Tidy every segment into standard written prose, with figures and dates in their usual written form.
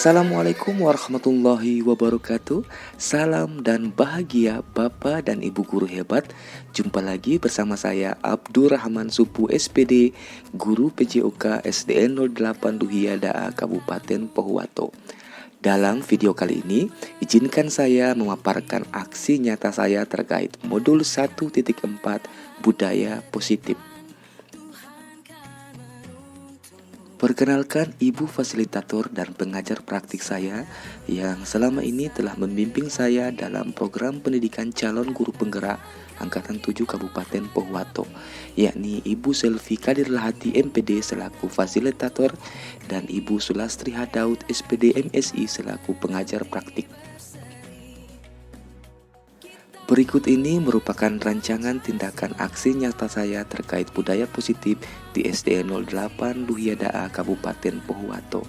Assalamualaikum warahmatullahi wabarakatuh. Salam dan bahagia Bapak dan Ibu guru hebat. Jumpa lagi bersama saya Abdurrahman Supu SPD, Guru PJOK SDN 08 Duhia Da'a Kabupaten Pohuwato. Dalam video kali ini, izinkan saya memaparkan aksi nyata saya terkait modul 1.4 Budaya Positif. Perkenalkan, Ibu fasilitator dan pengajar praktik saya yang selama ini telah membimbing saya dalam program pendidikan calon guru penggerak Angkatan 7 Kabupaten Pohuwato, yakni Ibu Selvi Kadirlahati MPD selaku fasilitator dan Ibu Sulastri Hadaud SPD MSI selaku pengajar praktik. Berikut ini merupakan rancangan tindakan aksi nyata saya terkait budaya positif di SDN 08 Duhia Da'a Kabupaten Pohuwato.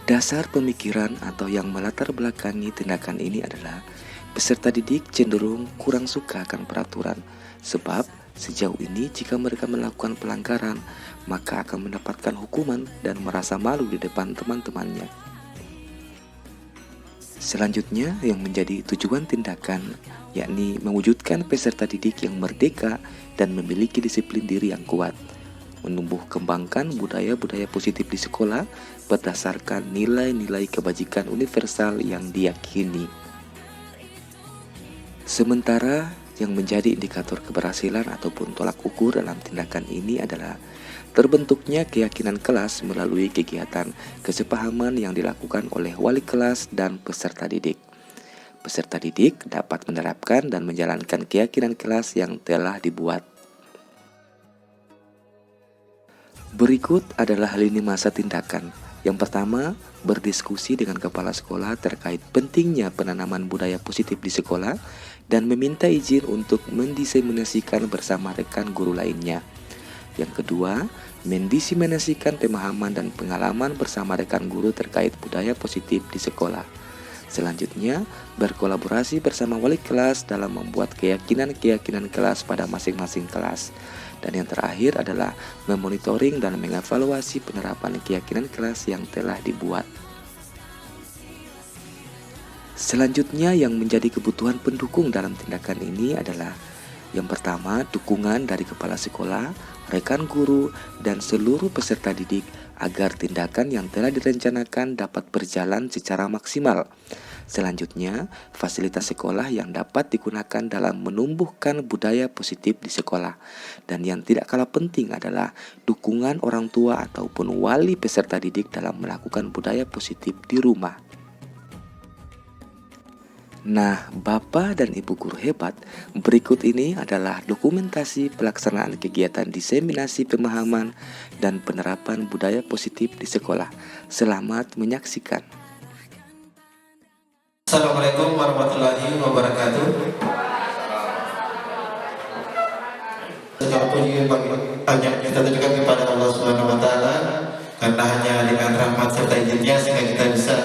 Dasar pemikiran atau yang melatar belakangi tindakan ini adalah peserta didik cenderung kurang suka akan peraturan, sebab sejauh ini jika mereka melakukan pelanggaran maka akan mendapatkan hukuman dan merasa malu di depan teman-temannya. Selanjutnya yang menjadi tujuan tindakan yakni mewujudkan peserta didik yang merdeka dan memiliki disiplin diri yang kuat, menumbuh kembangkan budaya-budaya positif di sekolah berdasarkan nilai-nilai kebajikan universal yang diyakini. Sementara yang menjadi indikator keberhasilan ataupun tolak ukur dalam tindakan ini adalah terbentuknya keyakinan kelas melalui kegiatan kesepahaman yang dilakukan oleh wali kelas dan peserta didik. Peserta didik dapat menerapkan dan menjalankan keyakinan kelas yang telah dibuat. Berikut adalah lini masa tindakan. Yang pertama, berdiskusi dengan kepala sekolah terkait pentingnya penanaman budaya positif di sekolah dan meminta izin untuk mendiseminasikan bersama rekan guru lainnya. Yang kedua, mendiseminasikan pemahaman dan pengalaman bersama rekan guru terkait budaya positif di sekolah. Selanjutnya, berkolaborasi bersama wali kelas dalam membuat keyakinan-keyakinan kelas pada masing-masing kelas. Dan yang terakhir adalah memonitoring dan mengevaluasi penerapan keyakinan kelas yang telah dibuat. Selanjutnya yang menjadi kebutuhan pendukung dalam tindakan ini adalah yang pertama, dukungan dari kepala sekolah, rekan guru, dan seluruh peserta didik agar tindakan yang telah direncanakan dapat berjalan secara maksimal. Selanjutnya, fasilitas sekolah yang dapat digunakan dalam menumbuhkan budaya positif di sekolah. Dan yang tidak kalah penting adalah dukungan orang tua ataupun wali peserta didik dalam melakukan budaya positif di rumah. Nah, Bapak dan Ibu guru hebat, berikut ini adalah dokumentasi pelaksanaan kegiatan diseminasi pemahaman dan penerapan budaya positif di sekolah. Selamat menyaksikan. Assalamualaikum warahmatullahi wabarakatuh. Segala puji banyak kita tujukan kepada Allah Subhanahu wa taala karena hanya dengan rahmat serta izinnya sehingga kita bisa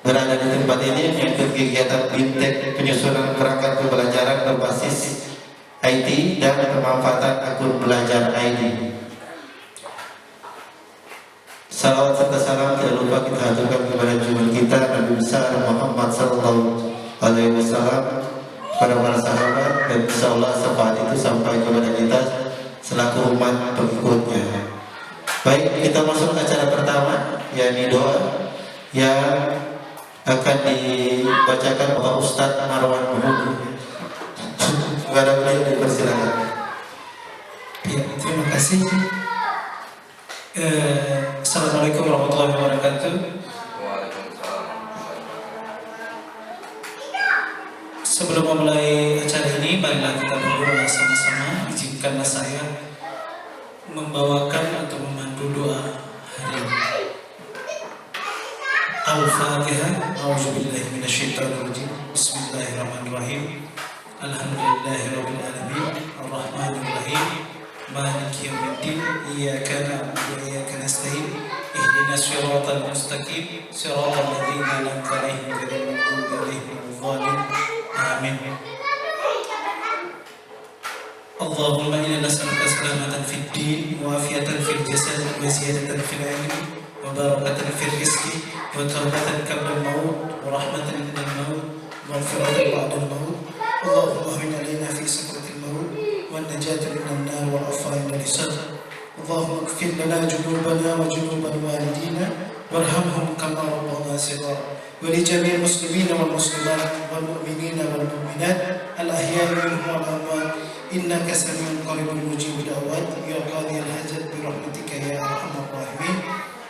berada di tempat ini mengikuti kegiatan BIMTEK penyusunan perangkat pembelajaran berbasis IT dan pemanfaatan akun belajar ID. Salawat serta salam tidak lupa kita haturkan kepada junjungan kita Nabi besar Muhammad sallallahu alaihi wasallam, para sahabat, dan insyaallah syafaat itu sampai kepada kita selaku umat pengikutnya. Baik, kita masuk ke acara pertama, yakni doa yang akan dibacakan oleh Ustaz Marwan Muhammad. Kepada beliau dipersilakan. Ya, terima kasih. Assalamualaikum warahmatullahi wabarakatuh. Sebelum memulai acara ini, marilah kita berdoa sama-sama. Izinkanlah saya membawakan atau memandu doa hari ini. Al-Fatihah. A'udzubillahi minasyaitonir rajim. Bismillahirrahmanirrahim. Alhamdulillahirabbil alamin. Arrahmanir rahim. Maliki yaumiddin. Iyyaka na'budu wa iyyaka nasta'in. Ihdinas siratal mustaqim. Siratal ladzina an'amta 'alaihim ghairil maghdubi 'alaihim waladdallin. Amin. Allahumma inna nas'aluka salamatan fid din wa afiyatan fil jasad wa ziyadatan fil ilmi وبركة في الرزق وتوبة قبل الموت ورحمة عند الموت ومغفرة بعد الموت. اللهم اهون علينا في سكرة الموت والنجاة من النار والعفو عند الحساب. اللهم اغفر لنا ذنوبنا وذنوب والدينا وارحمهم كما ربونا صغارا. ولجميع المسلمين والمسلمات والمؤمنين والمؤمنات الأحياء منهم والأموات إنك سميع قريب مجيب الدعوات يا قاضي الحاجات برحمتك يا أرحم الراحمين.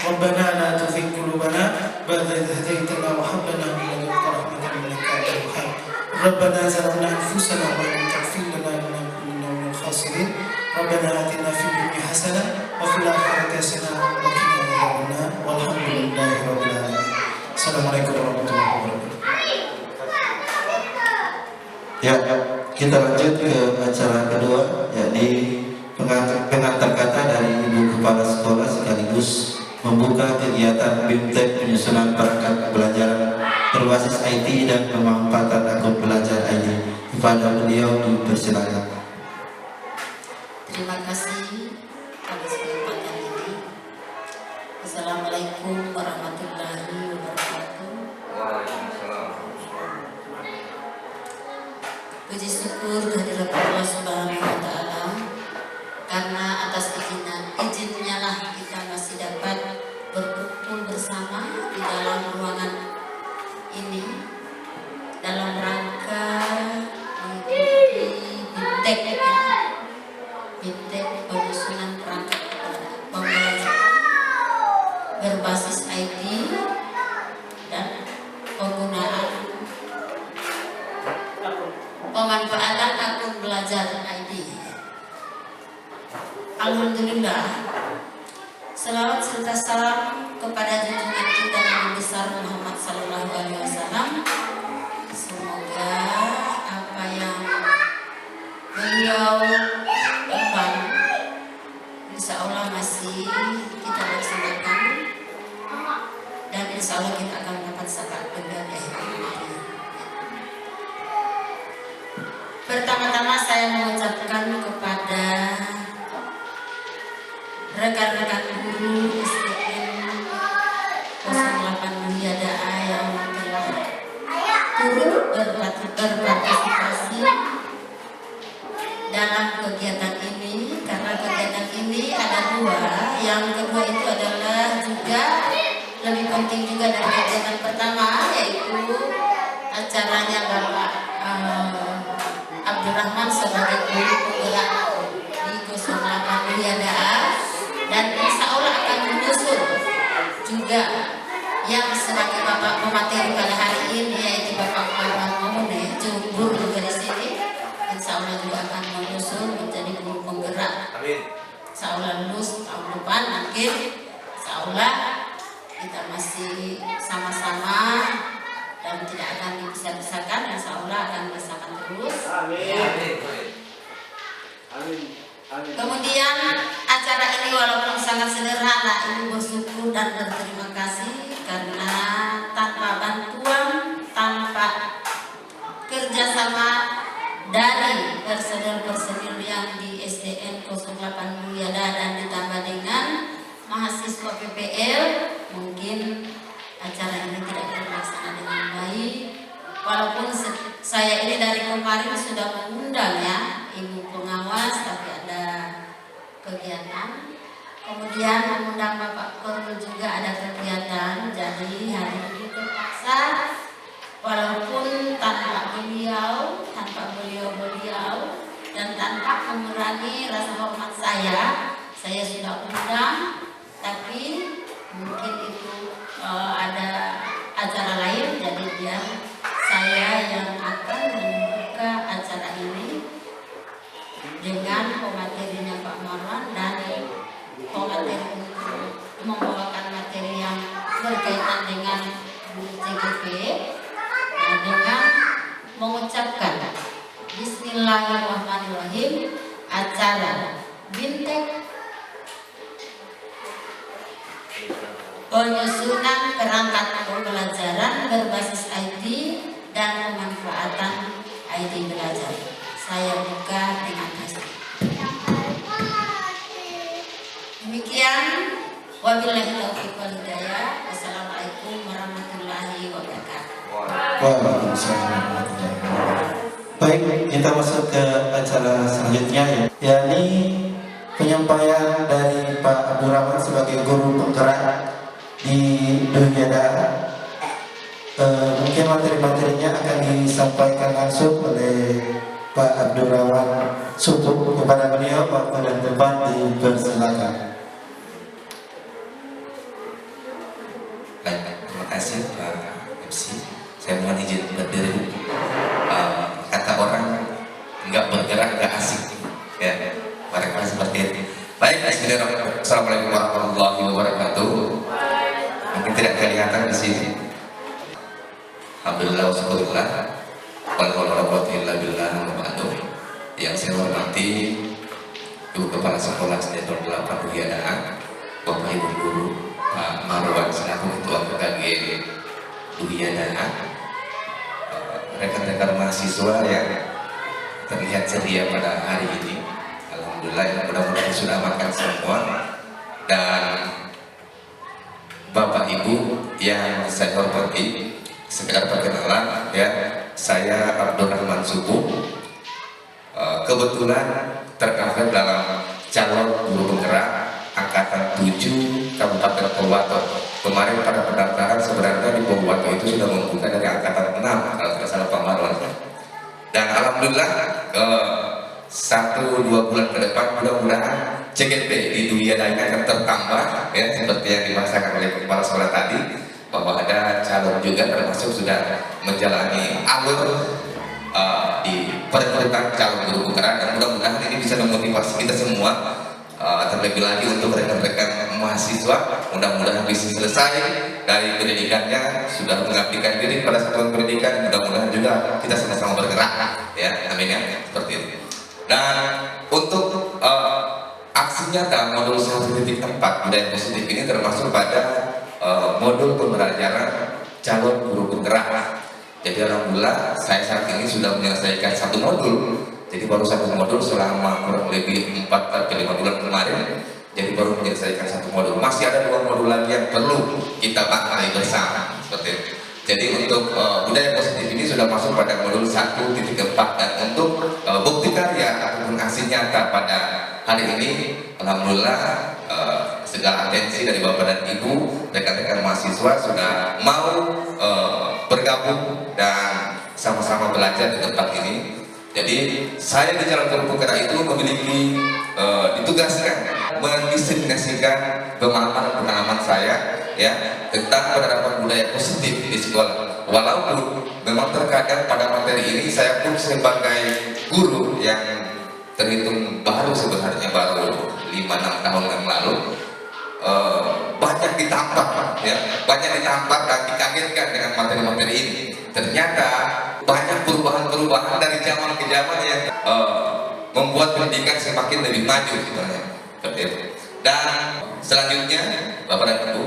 ربنا لا تزغ قلوبنا بعد إذ هديتنا وهب لنا من لدنك رحمة إنك أنت الوهاب. ربنا ظلمنا أنفسنا وإن لم تغفر لنا لنكونن من الخاسرين. ربنا آتنا في الدنيا حسنة وفي الآخرة حسنة وقنا عذاب النار والحمد لله رب العالمين. Assalamualaikum warahmatullahi wabarakatuh. Ya, kita lanjut ke acara kedua, yakni pengantar kata dari Ibu Kepala Sekolah sekaligus membuka kegiatan BIMTEK penyusunan perangkat pembelajaran berbasis IT dan pemanfaatan akun belajar ID. Kepada beliau dipersilakan. Terima kasih pada kesempatan ini. Assalamualaikum warahmatullahi wabarakatuh. Puji syukur kehadirat Allah Subhanahu wa Ta'ala, karena atas izinnya lah kita masih dapat berkumpul bersama di dalam ruangan ini dalam rangka mengikuti BIMTEK, BIMTEK penyusunan perangkat pembelajaran berbasis IT dan penggunaan pemanfaatan akun belajar ID. Alhamdulillah, selawat serta salam kepada junjungan kita Nabi besar Muhammad Sallallahu Alaihi Wasallam. Semoga apa yang beliau emban insya Allah masih kita laksanakan, dan insya Allah kita akan mendapat syafaat beliau di akhir hayat. Pertama-tama saya mengucapkan kepada rekan-rekan guru SDN 08 Mulia Da'a yang telah turut berpartisipasi dalam kegiatan ini, karena kegiatan ini ada dua. Yang kedua itu adalah juga lebih penting juga dari kegiatan pertama, yaitu acaranya Bapak Abdurrahman sebagai guru penggerak di 08 Mulia Da'a, dan insya Allah akan menyusul juga yang sebagai Bapak pemateri pada hari ini, yaitu Bapak Marwan Momone, guru juga di sini. Insya Allah juga akan menyusul menjadi guru penggerak. Insya Allah lulus tahun depan mungkin. Insya Allah kita masih sama-sama dan tidak akan dipisah-pisahkan. Insya Allah akan bersama terus. Kemudian acara ini walaupun sangat sederhana, Ibu bersyukur dan berterima kasih karena tanpa bantuan, tanpa kerjasama dari personil-personil yang di SDN 08 Mulia Da'a dan ditambah dengan mahasiswa PPL, mungkin acara ini tidak terlaksana dengan baik. Walaupun saya ini dari kemarin sudah mengundang ya Ibu pengawas, tapi ada kegiatan. Kemudian mengundang Bapak Korul juga ada kegiatan. Jadi hari ini terpaksa, walaupun tanpa beliau dan tanpa mengurangi rasa hormat saya sudah undang, tapi mungkin itu ada acara lain, jadi dia saya yang akan membuka acara ini dengan pematerinya Pak Marwan dan pemateri untuk membawakan materi yang berkaitan dengan CGP, dengan mengucapkan Bismillahirrahmanirrahim, acara BIMTEK penyusunan perangkat pembelajaran berbasis ID dan pemanfaatan ID belajar. Saya buka dengan kasih. Demikian, wabillahi taufiq wal hidayah. warahmatullahi wabarakatuh. Baik, kita masuk ke acara selanjutnya ya, yakni penyampaian dari Pak Abdurrahman sebagai guru penggerak di dunia dakwah. Mungkin materi-materinya akan disampaikan langsung oleh Pak Abdurrahman Subuh. Kepada beliau, waktu dan tempat dipersilakan. Baik, terima kasih Pak MC. Saya mohon izin berdiri. Kata orang nggak bergerak nggak asik, ya. Mereka seperti itu. Baik, bismillahirrahmanirrahim. Assalamualaikum warahmatullahi wabarakatuh. Mungkin tidak kelihatan di sini. Alhamdulillah wassallallahu wala quwwata illa billah. Yang saya hormati Ibu Kepala Sekolah SD 08 Duhiadaan, Bapak Ibu Guru, Pak Marwan selaku Ketua PKG Duhiadaan, rekan-rekan mahasiswa yang terlihat ceria pada hari ini. Alhamdulillah, mudah-mudahan sudah makan semua. Dan Bapak Ibu yang saya hormati, sekedar perkenalan ya, saya Abdurrahman Subuh, kebetulan tercover dalam calon guru penggerak angkatan 7 Kabupaten Purwato. Kemarin pada pendaftaran sebenarnya di Purwato itu sudah membuka dari angkatan 6 kalau tidak salah Pak Marwan. Dan alhamdulillah 1-2 bulan ke depan mudah-mudahan CGP di Duhiadaan akan tertambah ya, seperti yang dibahasakan oleh kepala sekolah tadi, bahwa ada calon juga termasuk sudah menjalani alur di perekrutan calon guru penggerak, dan mudah-mudahan ini bisa memotivasi kita semua, terlebih lagi untuk rekan-rekan mahasiswa, mudah-mudahan bisa selesai dari pendidikannya, sudah mengabdikan diri pada satuan pendidikan, mudah-mudahan juga kita sama-sama bergerak ya, amin ya, seperti itu. Dan untuk aksi nyata modul 1.4 budaya positif ini termasuk pada modul pembelajaran calon guru penggerak. Jadi alhamdulillah saya saat ini sudah menyelesaikan 1 modul. Jadi baru 1 modul selama kurang lebih 4-5 bulan kemarin. Jadi baru menyelesaikan 1 modul. Masih ada 2 modul lagi yang perlu kita pakai bersama. Seperti itu. Jadi untuk budaya positif ini sudah masuk pada modul 1.4, dan untuk bukti karya ataupun aksi nyata pada hari ini, alhamdulillah segala atensi dari Bapak dan Ibu, rekan-rekan mahasiswa sudah mau bergabung dan sama-sama belajar di tempat ini. Jadi saya di calon guru penggerak itu memiliki ditugaskan mendiseminasikan pemahaman-pengalaman saya ya tentang penerapan budaya positif di sekolah. Walaupun memang terkadang pada materi ini saya pun sebagai guru yang terhitung baru, sebenarnya baru 5-6 tahun yang lalu, banyak ditampak ya, banyak ditampak dan dikagetkan dengan materi-materi ini. Ternyata banyak perubahan-perubahan dari zaman ke zaman yang membuat pendidikan semakin lebih maju sebenarnya. Dan selanjutnya Bapak dan Ibu,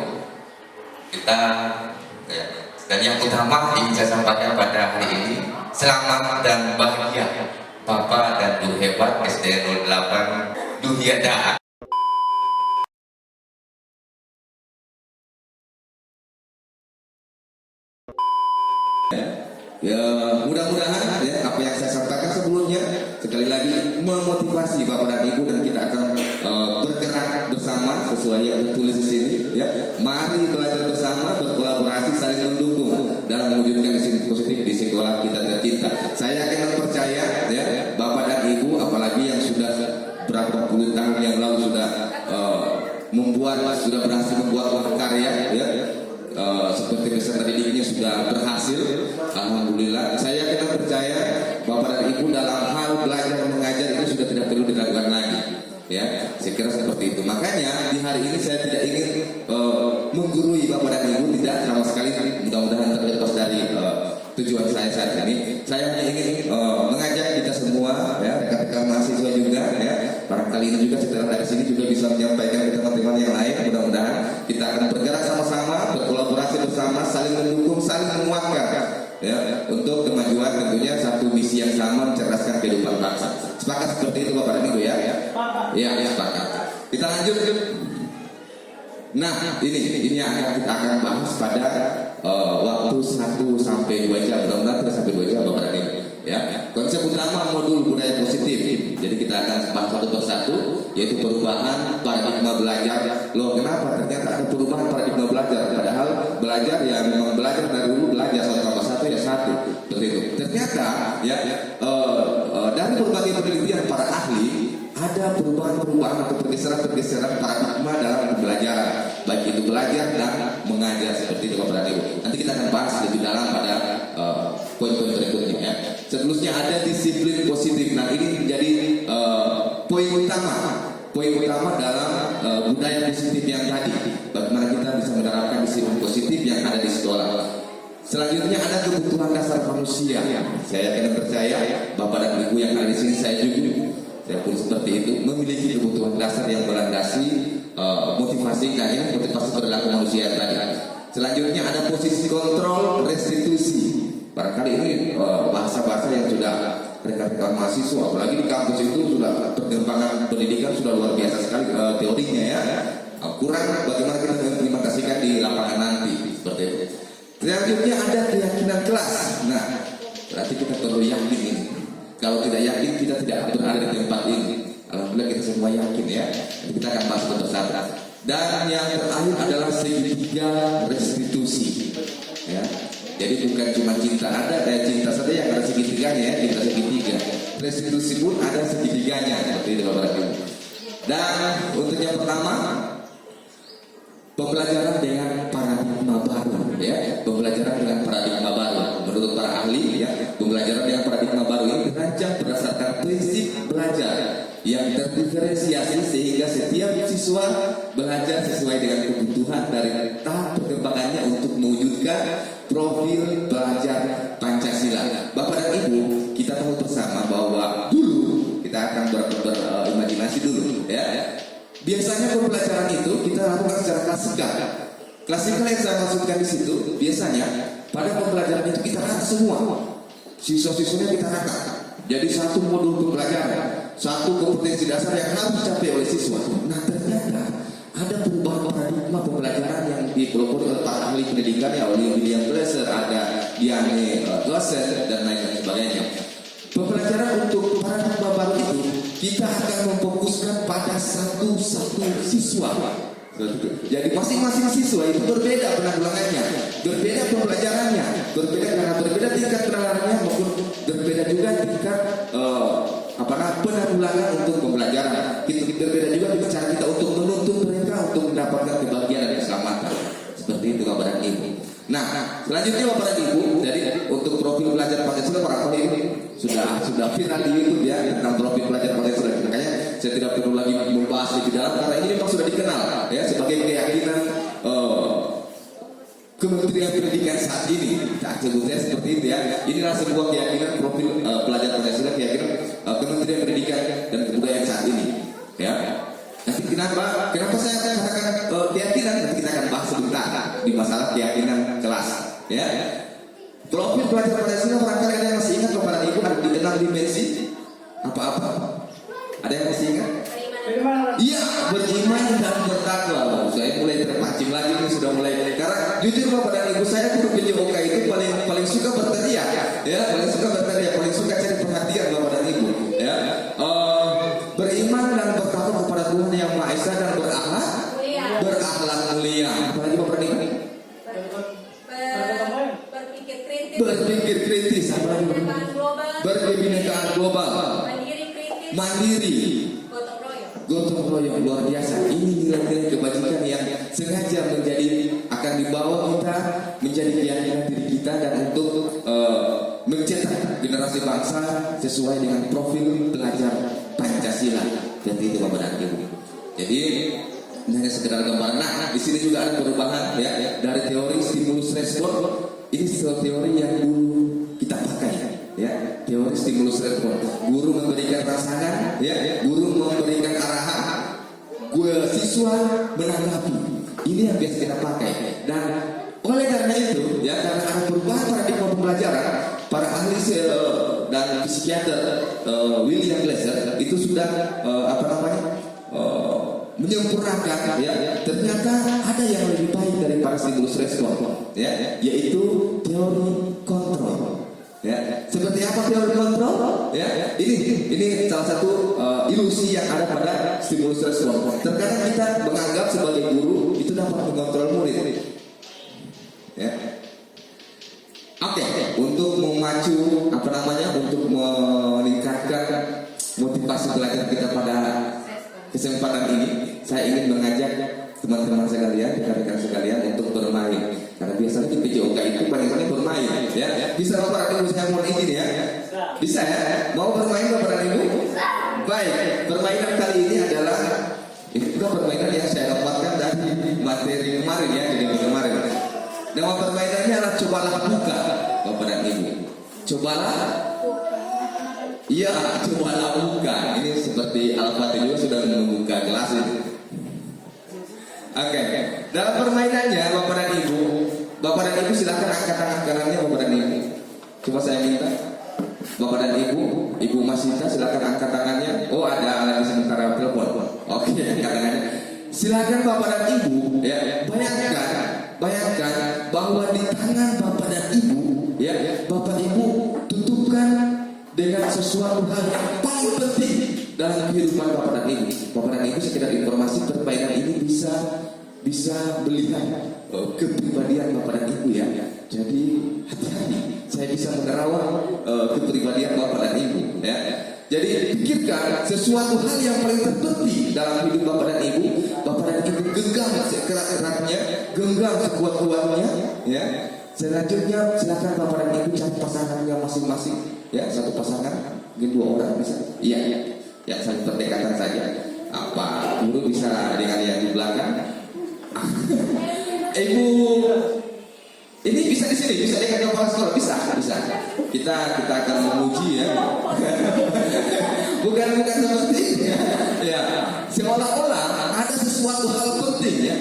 kita ya, dan yang utama ingin saya sampaikan pada hari ini, selamat dan bahagia Bapak dan Guru hebat SD 08 Duhiadaan. Ya, mudah-mudahan ya apa yang saya sampaikan sebelumnya sekali lagi memotivasi Bapak dan Ibu, dan kita akan bergerak bersama sesuai yang tertulis di sini ya. Mari belajar bersama, berkolaborasi, saling mendukung dalam mewujudkan isi positif di sekolah kita tercinta. Saya yakin dan percaya ya, Bapak dan Ibu apalagi yang sudah berapa puluh tahun yang lalu sudah sudah berhasil membuat karya ya. Seperti peserta didiknya sudah berhasil, alhamdulillah. Saya yakin percaya Bapak dan Ibu dalam hal belajar dan mengajar ini sudah tidak perlu diragukan lagi, ya. Saya kira seperti itu. Makanya di hari ini saya tidak ingin menggurui Bapak dan Ibu, tidak sama sekali. Mudah-mudahan terlepas dari tujuan saya saat ini. Saya hanya ingin mengajak kita semua, ya, rekan-rekan mahasiswa juga, ya. Barangkali ini juga setelah dari sini juga bisa menyampaikan ke teman-teman yang lain. Mudah-mudahan kita akan bergerak sama-sama, berkolaborasi bersama, saling mendukung, saling menguatkan, ya, untuk kemajuan tentunya satu misi yang sama, mencerdaskan kehidupan bangsa. Sepakat seperti itu Bapak dan Ibu ya? Ya, sepakat. Kita lanjut. Nah, ini yang kita akan bahas pada waktu 1 sampai 2 jam, mudah-mudahan tidak sampai 2 jam Bapak dan Ibu. Ya, konsep utama modul budaya positif. Jadi kita akan bahas satu persatu, yaitu perubahan paradigma belajar. Loh, kenapa? Ternyata ada perubahan paradigma belajar. Padahal belajar ya memang belajar dari dulu belajar 1+1 ya 1. Seperti itu. Ternyata ya dari berbagai penelitian para ahli ada perubahan-perubahan atau pergeseran-pergeseran paradigma dalam pembelajaran, baik itu belajar dan mengajar seperti itu Bapak dan Ibu. Nanti kita akan bahas lebih dalam pada poin-poin berikutnya. Ya. Seterusnya ada disiplin positif. Nah ini menjadi poin utama dalam budaya positif yang tadi. Bagaimana kita bisa menerapkan disiplin positif yang ada di sekolah. Selanjutnya ada kebutuhan dasar manusia. Saya yakin dan percaya Bapak dan Ibu yang ada di sini, saya pun seperti itu, memiliki kebutuhan dasar yang berlandasi motivasi perilaku manusia tadi. Selanjutnya ada posisi kontrol restitusi. Barangkali ini bahasa-bahasa yang sudah rekan-rekan mahasiswa, apalagi di kampus itu sudah perkembangan pendidikan sudah luar biasa sekali teorinya ya. Kurang bagaimana kita mengimplementasikan di lapangan nanti seperti itu. Selanjutnya ada keyakinan kelas. Nah, berarti kita perlu yakin ini. Kalau tidak yakin kita tidak berada di tempat ini. Alhamdulillah kita semua yakin ya. Kita akan bahas bersama. Dan yang terakhir adalah segitiga restitusi. Ya. Jadi bukan cuma cinta, ada cinta saja yang ada segitiganya ya, cinta segitiga. Restitusi pun ada segitiganya seperti itu Bapak Ibu. Dan untuk yang pertama, pembelajaran dengan paradigma baru ya, pembelajaran dengan paradigma baru. Menurut para ahli ya, pembelajaran dengan paradigma baru ini dirancang berdasarkan prinsip belajar yang terdiferensiasi sehingga setiap siswa belajar sesuai dengan kebutuhan dari tahap perkembangannya untuk mewujudkan profil belajar Pancasila. Bapak dan Ibu, kita tahu bersama bahwa dulu kita akan berimajinasi dulu ya. Biasanya pembelajaran itu kita lakukan secara klasikal. Klasikal yang saya maksudkan di situ, biasanya pada pembelajaran itu kita rata semua. Siswa-siswanya kita rata. Jadi satu modul pembelajaran, satu kompetensi dasar yang harus dicapai oleh siswa. Nah ternyata ada perubahan paradigma pembelajaran yang dipelopori oleh para ahli pendidikan ya, oleh William Glasser, ada Diane Glasser dan lain sebagainya. Pembelajaran untuk paradigma baru itu kita akan memfokuskan pada satu siswa. Jadi masing-masing siswa itu berbeda penanggulangannya, berbeda pembelajarannya, berbeda tingkat penanggulangannya maupun berbeda juga tingkat penanggulangan untuk pembelajaran. Berbeda juga cara kita untuk menuntut mereka untuk mendapatkan kebahagiaan dan keselamatan. Seperti itu Bapak dan Ibu. Nah, selanjutnya Bapak dan Ibu, jadi untuk profil belajar Pancasila barangkali ini sudah viral di YouTube ya tentang profil belajar Pancasila. Makanya saya tidak perlu lagi membahas lebih dalam karena ini memang sudah dikenal ya sebagai keyakinan Kementerian Pendidikan saat ini. Kita sebutnya seperti itu ya. Inilah sebuah keyakinan profil belajar Pancasila, keyakinan Kementerian Pendidikan dan Kebudayaan saat ini ya. Nanti kenapa saya katakan keyakinan, nanti kita akan bahas sebentar di masalah keyakinan kelas ya. Profil belajar Pancasila barangkali ada yang masih ingat kepada Ibu di 6 dimensi apa-apa? Ada yang masih ingat? Iya, beriman dan bertakwa. Saya mulai terpancing lagi nih, sudah mulai. Karena jujur Bapak dan Ibu, saya guru PJOK itu paling suka berteriak ya, paling suka cari perhatian Bapak dan Ibu ya. Beriman dan bertakwa kepada Tuhan Yang Maha Esa dan berakhlak mulia. Apalagi Bapak dan Ibu? Berpikir kritis, berkebinekaan global, mandiri, gotong royong, luar biasa. Ini nilai-nilai kebajikan yang sengaja akan dibawa kita menjadi keyakinan diri kita dan untuk mencetak generasi bangsa sesuai dengan profil belajar Pancasila. Jadi itu Bapak dan Ibu. Jadi ini hanya sekedar gambaran. Nah, di sini juga ada perubahan ya dari teori stimulus respon. Ini teori yang dulu kita pakai ya, teori stimulus respon. Guru memberikan rangsangan ya, guru memberikan arahan, siswa menanggapi. Ini yang biasa kita pakai. Dan oleh karena itu ya, karena ada perubahan paradigma pembelajaran, para ahli dan psikiater William Glasser itu sudah menyempurnakan ya, ternyata ada yang lebih baik daripada stimulus respon. ya, yaitu teori kontrol. Ya, seperti apa teori kontrol? Ya, ini salah satu ilusi yang ada pada stimulus respon. Terkadang kita menganggap sebagai guru itu dapat mengontrol murid. Ya. Oke, untuk memacu untuk meningkatkan motivasi belajar kita pada kesempatan ini, saya ingin mengajak teman-teman sekalian, rekan-rekan sekalian untuk bermain. Karena biasanya di PJOK itu banyaknya bermain, ya. Bisa Bapak dan Ibu saya mohon izin ya? Bisa ya? Mau bermain Bapak dan Ibu? Baik, permainan kali ini adalah itu permainan yang saya dapatkan dari materi kemarin ya, jadi kemarin. Nama permainannya adalah cobalah buka, Bapak dan Ibu. Cobalah. Iya, cobalah buka. Ini seperti Al-Fatih juga sudah membuka kelas ini. Oke. Dalam permainannya Bapak dan Ibu silakan angkat tangan kanannya Bapak dan Ibu. Coba saya minta Bapak dan Ibu Masita silakan angkat tangannya. Oh, ada lagi sementara telepon. Oke, angkat tangannya. Silakan Bapak dan Ibu ya, bayangkan bahwa di tangan Bapak dan Ibu ya, Bapak Ibu tutupkan dengan sesuatu hal yang paling penting dalam kehidupan Bapak dan Ibu. Bapak dan Ibu sekedar informasi, permainan ini bisa melihat kepribadian Bapak dan Ibu ya. Jadi hati-hati, saya bisa menerawang kepribadian Bapak dan Ibu ya. Jadi pikirkan sesuatu hal yang paling terpenting dalam hidup Bapak dan Ibu. Bapak dan Ibu genggam sekerat-eratnya, genggam sekuat-kuatnya ya. Selanjutnya silakan Bapak dan Ibu cari pasangannya masing-masing ya, satu pasangan mungkin 2 orang bisa. Iya. Ya, saling berdekatan saja. Apa guru bisa dengan yang di belakang? Ibu ini bisa di sini, bisa dengan kepala sekolah, bisa. Kita akan memuji ya. bukan seperti ini ya. Seolah-olah ada sesuatu hal penting ya.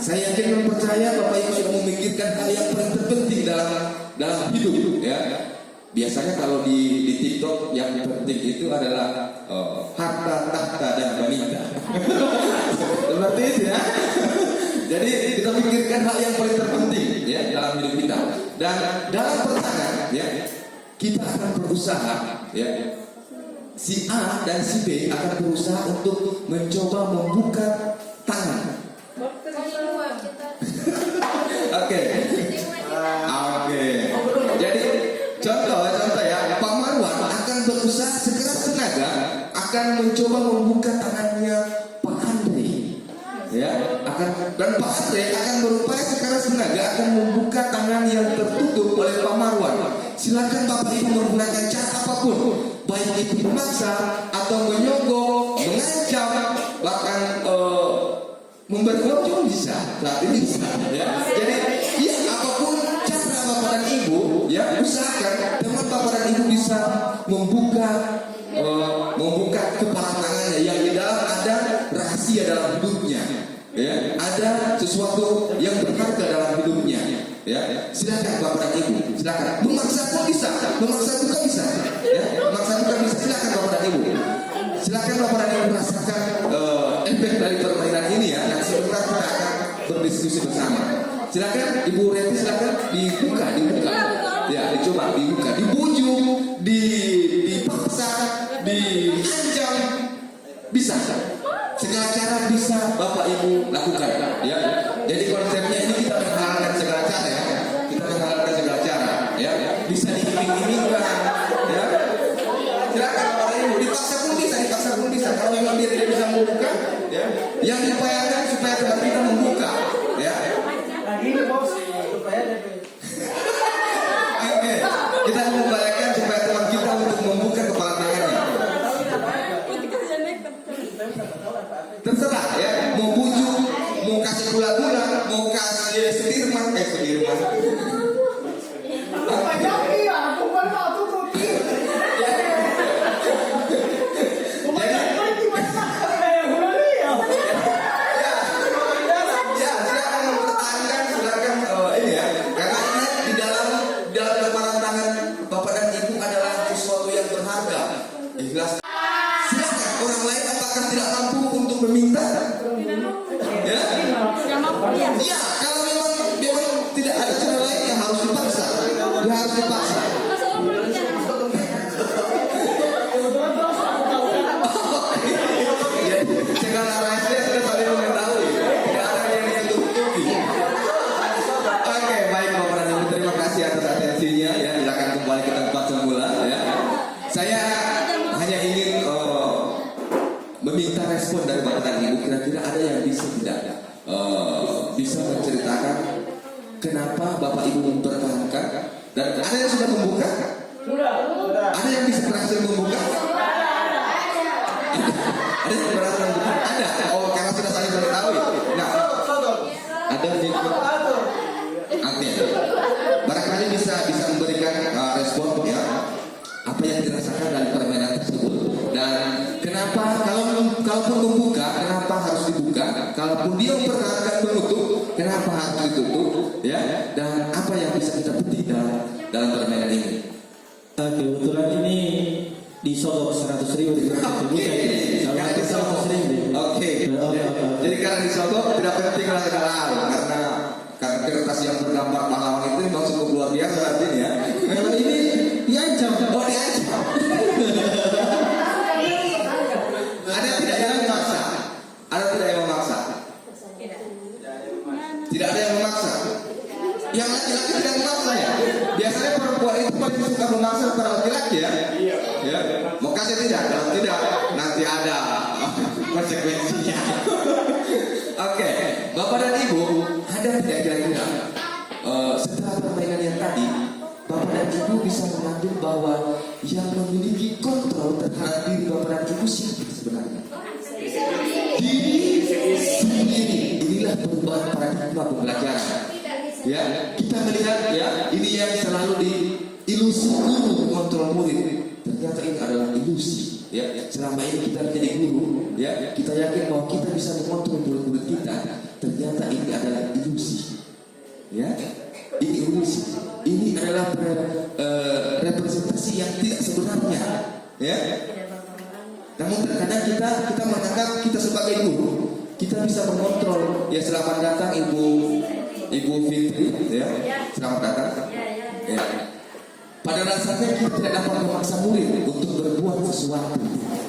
Saya yakin dan percaya Bapak Ibu sudah memikirkan hal yang paling terpenting dalam hidup ya. Biasanya kalau di TikTok yang penting itu adalah harta, tahta dan wanita. Seperti itu ya. Jadi kita pikirkan hal yang paling terpenting ya dalam hidup kita. Dan dalam pertanyaan ya, kita akan berusaha ya. Si A dan si B akan berusaha untuk mencoba membuka tangan. Oke. Jadi contoh ya, Pak Marwan akan berusaha sekeras tenaga akan mencoba membuka tangannya Pak Andre. Ya, dan Pak Andre akan berupaya sekeras tenaga akan membuka tangan yang tertutup oleh Pak Marwan. Silakan Bapak Ibu menggunakan cara apapun, baik itu memaksa atau menyogok, mengancam, bahkan memberi uang bisa. Saat ini bisa. Ya. Jadi ya apapun cara Bapak dan Ibu, ya usahakan teman Bapak dan Ibu bisa membuka kepala tangannya yang di dalam ada rahasia dalam hidupnya. Ya, ada sesuatu yang berharga dalam hidupnya. Ya, silakan Bapak dan Ibu, silakan. Memaksa pun bisa, memaksa juga bisa. Ya, memaksa juga bisa. Silakan Bapak dan Ibu. Silakan Bapak dan Ibu merasakan efek dari permainan ini ya. Dan sebentar kita akan berdiskusi bersama. Silakan Ibu Reti, silakan dibuka. Ya, dicoba dibuka, dibujuk, dipaksa, diancam, bisa. Segala cara bisa Bapak Ibu lakukan ya. Jadi konsepnya ini kita menghalalkan segala cara ya. Kita menghalalkan segala cara ya. Bisa diiming-imingkan ya. Silakan Bapak Ibu, dipaksa pun bisa. Kalau memang dia tidak bisa membuka ya, yang diupayakan supaya teman kita membuka ya. Oke, kita mengupayakan supaya teman kita untuk membuka kepala tangannya. Terserah ya, mau bujuk, mau kasih gula-gula, mau kasih sedirman. Meminta, ya, kalau memang tidak ada harus dipaksa? Segala rahasia sudah saling mengetahui. Tidak ada yang ditutupi. Oke, baik Bapak dan Ibu, terima kasih atas atensinya ya. Silakan kembali ke tempat semula ya. Saya hanya ingin meminta respon dari Bapak dan Ibu. Kira-kira ada yang bisa tidak bisa menceritakan kenapa Bapak Ibu mempertahankan, dan ada yang sudah membuka? Ada yang bisa berhasil membuka? Ada yang berhasil membuka? Ada. Oh, karena sudah saling mengetahui. Nah, ada yang Amin. Barangkali bisa memberikan respon ya, apa yang dirasakan dari permainan tersebut, dan kenapa kalaupun membuka, kenapa harus dibuka? Kalaupun dia mempertahankan menutup, kenapa harus ditutup? Ya, dan apa yang bisa kita petik dalam permainan ini? Kebetulan ini disogok 100.000 Karena disogok. Oke. Jadi karena disogok tidak penting lah karena kertas yang bergambar pahlawan itu memang cukup luar biasa artinya ya. Kalau ini diancam. Oh, diancam. Ada tidak yang memaksa? Ada tidak yang memaksa? Tidak ada yang memaksa. Yang laki-laki tidak memaksa ya. Biasanya perempuan itu paling suka memaksa kepada laki-laki ya. Ya. Mau kasih tidak? Kalau tidak, nanti ada konsekuensinya. Oke, Bapak dan Ibu, ada tidak kira-kira setelah permainan yang tadi, Bapak dan Ibu bisa mengambil bahwa yang memiliki kontrol terhadap diri Bapak dan Ibu siapa sebenarnya? Diri sendiri. Inilah perubahan paradigma pembelajaran. Ya, kita melihat ya, ini yang selalu diilusi guru mengontrol murid. Ternyata ini adalah ilusi. Ya, selama ini kita menjadi guru, ya, kita yakin bahwa kita bisa mengontrol murid-murid kita. Ternyata ini adalah ilusi. Ya, ini ilusi. Ini adalah representasi yang tidak sebenarnya. Ya. Namun terkadang kita menganggap kita sebagai guru, kita bisa mengontrol. Ya, selamat datang Ibu Fitri, ya, selamat datang. Ya. Pada dasarnya kita tidak dapat memaksa murid untuk berbuat sesuatu.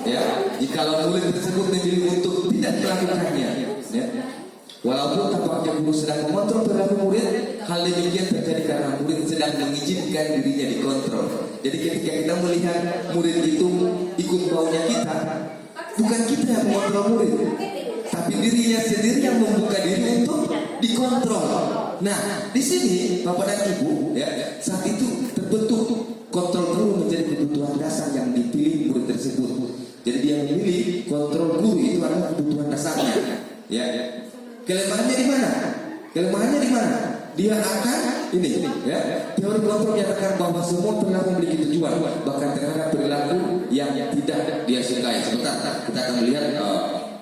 Ya, jikalau murid tersebut memilih untuk tidak melakukannya, ya. Walaupun tampaknya guru sedang mengontrol perilaku murid, hal demikian terjadi karena murid sedang mengizinkan dirinya dikontrol. Jadi ketika kita melihat murid itu ikut maunya kita, bukan kita yang mengontrol murid, tapi dirinya sendiri yang membuka diri untuk dikontrol. Nah, di sini Bapak dan Ibu, ya, saat itu terbentuk kontrol guru menjadi kebutuhan dasar yang dipilih murid tersebut. Jadi dia memilih kontrol guru itu adalah kebutuhan dasarnya. Ya, kelemahannya di mana? Kelemahannya di mana? Dia akan ini, ya. Teori kontrol menyatakan bahwa semua perilaku memiliki tujuan, bahkan terhadap perilaku yang tidak dia sukai. Sebentar, kita akan melihat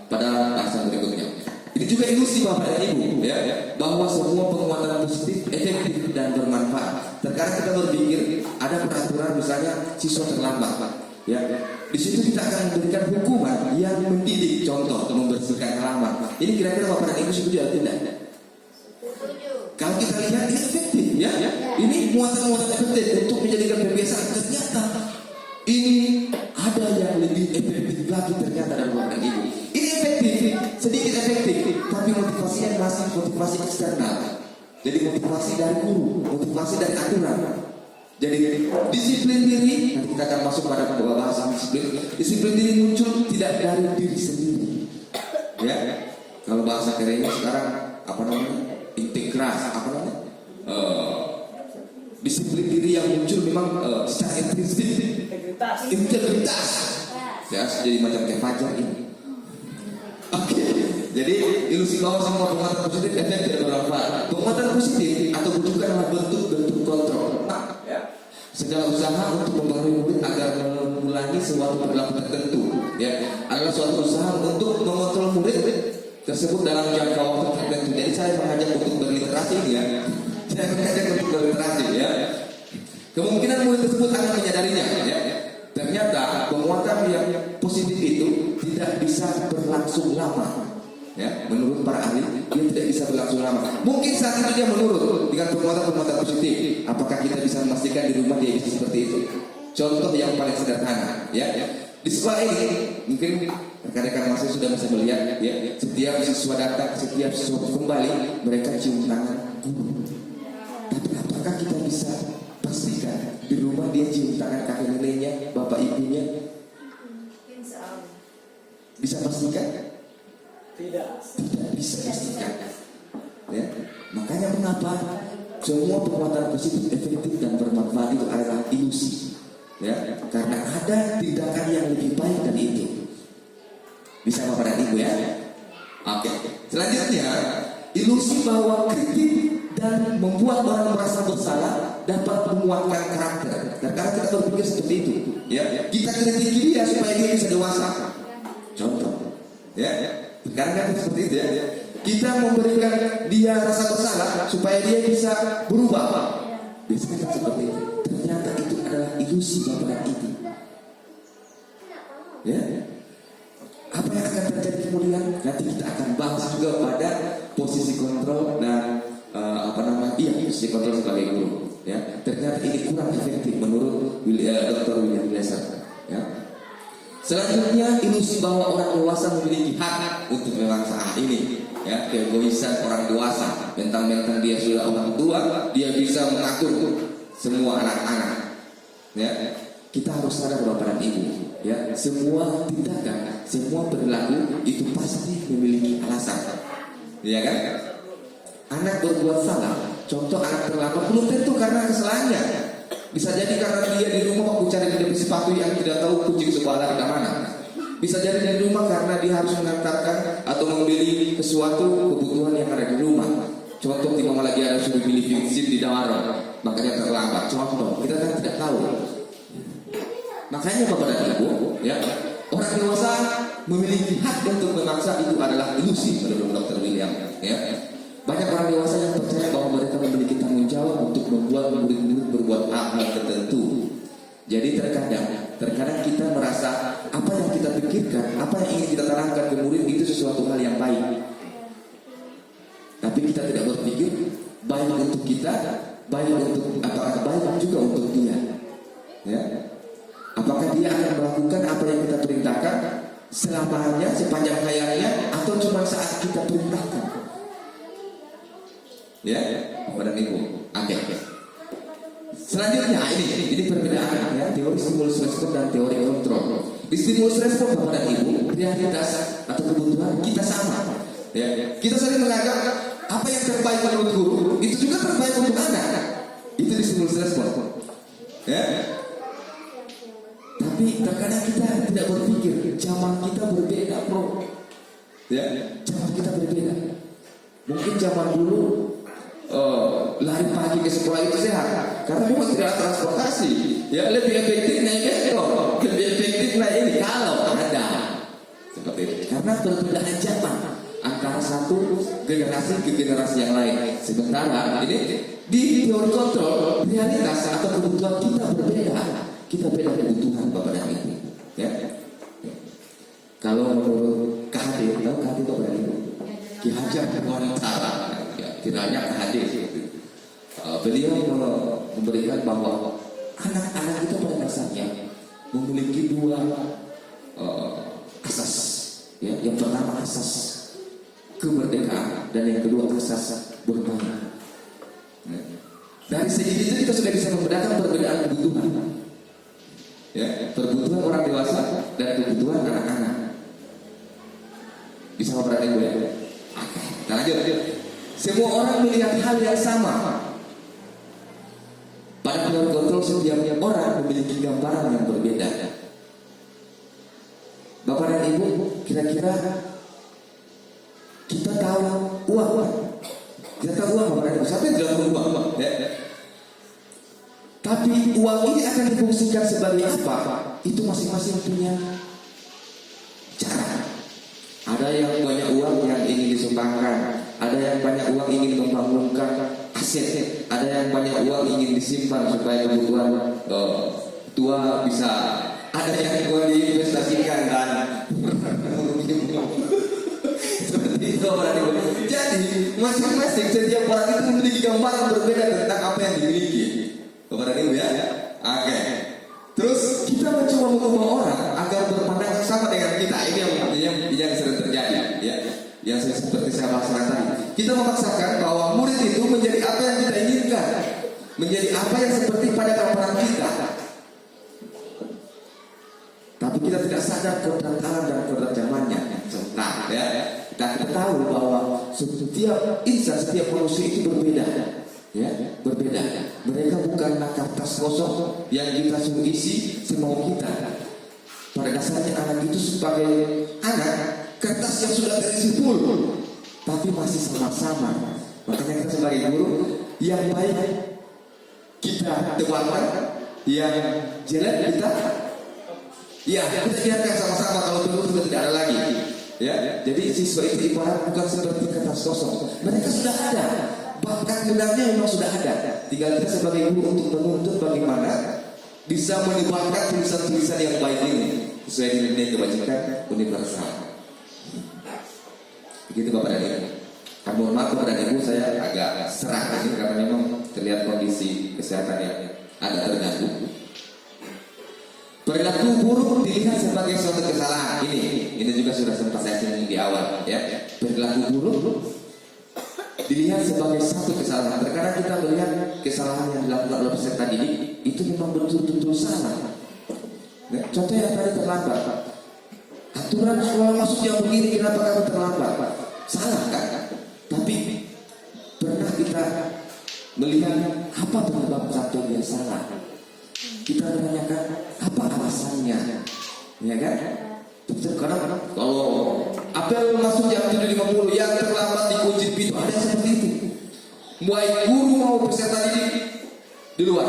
pada bahasan berikutnya. Ini juga ilusi Bapak dan Ibu, ya, bahwa semua penguatan positif efektif dan bermanfaat. Terkadang kita berpikir ada peraturan misalnya siswa terlambat, ya. Di situ kita akan memberikan hukuman yang mendidik, contoh membersihkan halaman. Ini kira-kira Bapak dan Ibu setuju atau tidak? Kalau kita lihat ini efektif, ya. Ini muatan-muatan efektif untuk menjadikan kebiasaan. Ternyata ini ada yang lebih efektif lagi ternyata dari Bapak dan Ibu. Ini efektif, sedikit efektif, tapi motivasinya masih motivasi eksternal. Jadi motivasi dari guru, motivasi dari aturan. Jadi disiplin diri, nanti kita akan masuk pada bahasa disiplin. Disiplin diri muncul tidak dari diri sendiri. Ya, kalau bahasa kerennya sekarang apa namanya? Integras, apa namanya? Disiplin diri yang muncul memang secara intrinsik. Integritas. Ya, jadi macam kayak Fajar ini. Oke, jadi ilusi bahwa semua penguatan positif efektif dan bermanfaat. Penguatan positif atau bujukan adalah bentuk-bentuk kontrol. Ya. Segala usaha untuk mempengaruhi murid agar mengulangi suatu perilaku tertentu, ya, adalah suatu usaha untuk mengontrol murid tersebut dalam jangka waktu tertentu. Jadi saya mengajak untuk berliterasi, ya. Saya mengajak untuk berliterasi, ya. Kemungkinan murid tersebut akan menyadarinya, ya. Ternyata penguatan yang positif itu tidak bisa berlangsung lama. Ya, menurut para ahli dia tidak bisa berlangsung lama. Mungkin saat itu dia menurut dengan penguatan-penguatan positif. Apakah kita bisa memastikan di rumah dia bisa seperti itu? Contoh yang paling sederhana, ya. Di sekolah ini mungkin rekan-rekan mahasiswa sudah bisa melihat, ya. Setiap siswa datang, setiap siswa kembali, mereka cium tangan guru. Tapi apakah kita bisa pastikan di rumah dia cium tangan kakek neneknya, bapak ibunya? Bisa pastikan? Tidak bisa pastikan. Ya. Makanya mengapa semua penguatan positif efektif dan bermanfaat itu adalah ilusi. Ya, karena ada tindakan yang lebih baik dari itu. Bisa Bapak dan Ibu ya? Oke. Selanjutnya, ilusi bahwa kritik dan membuat orang merasa bersalah dapat menguatkan karakter. Dan karena kita berpikir seperti itu, ya, kita kritiki dia supaya dia bisa dewasa. Contoh, ya. Karena seperti itu ya. Kita memberikan dia rasa bersalah supaya dia bisa berubah. Biasanya seperti itu. Ternyata itu adalah ilusi Bapak dan Ibu. Ya. Apa yang akan terjadi kemudian? Nanti kita akan bahas juga pada posisi kontrol dan posisi kontrol sebagai guru. Ya. Ternyata ini kurang efektif menurut Dr. William Glasser. Ya. Selanjutnya, ilusi bahwa orang dewasa memiliki hak untuk memangsa ini, ya, keegoisan orang dewasa. Mentang-mentang dia sudah orang tua, dia bisa mengatur semua anak-anak. Ya, kita harus sadar Bapak dan Ibu, ya, semua tindakan, semua perilaku itu pasti memiliki alasan, ya kan? Anak berbuat salah, contoh anak terlambat belum tentu karena kesalahannya. Bisa jadi karena dia di rumah waktu cari beli sepatu yang tidak tahu kucing sebelah di mana. Bisa jadi di rumah karena dia harus mengantarkan atau membeli sesuatu kebutuhan yang ada di rumah. Contoh di mana lagi ada suruh beli vaksin di Dawaro, makanya terlambat. Contoh, kita kan tidak tahu. Makanya Bapak dan Ibu, ya, orang dewasa memiliki hak untuk memaksa itu adalah ilusi menurut Dr. William. Ya. Banyak orang dewasa yang percaya bahwa mereka memiliki tanggung jawab untuk membuat murid-murid berbuat hal tertentu. Jadi terkadang kita merasa apa yang kita pikirkan, apa yang ingin kita tanamkan ke murid itu sesuatu hal yang baik. Tapi kita tidak berpikir baik untuk kita, baik untuk apakah baik juga untuk dia. Ya. Apakah dia akan melakukan apa yang kita perintahkan selamanya, sepanjang hayatnya, atau cuma saat kita perintahkan? Ya, Bapak dan Ibu. Oke. Selanjutnya ini perbedaan ya, teori stimulus respon dan teori kontrol. Di stimulus respon Bapak dan Ibu, realitas atau kebutuhan kita sama. Ya, kita sering menganggap apa yang terbaik menurut guru itu juga terbaik untuk anak. Itu di stimulus respon. Ya. Tapi terkadang kita tidak berpikir zaman kita berbeda, bro. Ya, zaman kita berbeda. Mungkin zaman dulu lari pagi ke sekolah itu sehat karena memang tidak ada transportasi. Ya, lebih efektif naik metro, lebih efektif naik ini kalau ada seperti itu. Karena perbedaan zaman antara satu generasi ke generasi yang lain. Sementara ini di teori kontrol realitas atau kebutuhan kita berbeda. Kita beda kebutuhan Bapak dan Ibu. Ya. Kalau menurut KHD, tahu KHD Bapak dan Ibu? Ki Hajar Dewantara. Kiranya hadir. Beliau memberikan bahwa anak-anak itu pada dasarnya memiliki dua asas. Ya, yang pertama asas kemerdekaan dan yang kedua asas berbangga. Ya. Dari segi itu kita sudah bisa membedakan perbedaan kebutuhan. Ya, kebutuhan orang dewasa dan kebutuhan anak-anak. Bisa memperhatikan gue ya? Nah, lanjut. Semua orang melihat hal yang sama. Pada teori kontrol setiap orang memiliki gambaran yang berbeda. Bapak dan Ibu, kira-kira kita tahu uang. Kita tahu uang Bapak dan Ibu. Siapa yang tidak tahu uang? Ya. Tapi uang ini akan difungsikan sebagai apa? Itu masing-masing punya cara. Ada yang banyak uang yang ingin disumbangkan. Ada yang banyak uang ingin membangunkan aset, ada yang banyak uang ingin disimpan supaya kebutuhan tua bisa, ada yang uang diinvestasikan dan seperti gambaran berbeda tentang apa yang dimiliki. Bapak dan Ibu ya. Oke. Terus kita mencoba mengubah orang agar berpandangan sama dengan kita. Ini yang sering terjadi, ya. Yang seperti saya bahas tadi. Kita memaksakan bahwa murid itu menjadi apa yang kita inginkan, menjadi apa yang seperti pada gambaran kita. Tapi kita tidak sadar kebenaran dan keberjamannya. Nah, ya, kita tahu bahwa setiap insan, setiap manusia itu berbeda, ya, berbeda. Mereka bukanlah kertas kosong yang kita suruh isi semau kita. Pada dasarnya anak itu sebagai anak, kertas yang sudah terisi full, tapi masih sama-sama. Makanya kita sebagai guru yang baik kita tebarkan, yang jelek kita, ya, kita biarkan sama-sama. Kalau perlu sudah tidak ada lagi, ya. Jadi siswa itu ibarat bukan seperti kertas kosong. Mereka sudah ada, bahkan benarnya memang sudah ada. Tinggal kita sebagai guru untuk menuntut bagaimana bisa menyebarkan tulisan-tulisan yang baik ini sesuai dengan nilai kebajikan universal. Begitu Bapak dan Ibu. Mohon maaf Bapak dan Ibu, saya agak serah ini karena memang terlihat kondisi kesehatan yang agak terganggu. Perilaku buruk dilihat sebagai suatu kesalahan. Ini juga sudah sempat saya singgung di awal, ya. Perilaku buruk dilihat sebagai satu kesalahan. Terkadang kita melihat kesalahan yang dilakukan oleh peserta didik itu memang betul-betul salah. Nah, contoh yang tadi terlambat. Aturan sekolah masuk jam begini, kenapa kamu terlambat? Salah kan? Tapi pernah kita melihat apa penyebab satu yang salah? Kita menanyakan apa alasannya, ya kan? Kadang-kadang kalau apel masuk jam 7.50 yang terlambat dikunci pintu, ada yang seperti itu. Baik guru mau peserta didik di luar,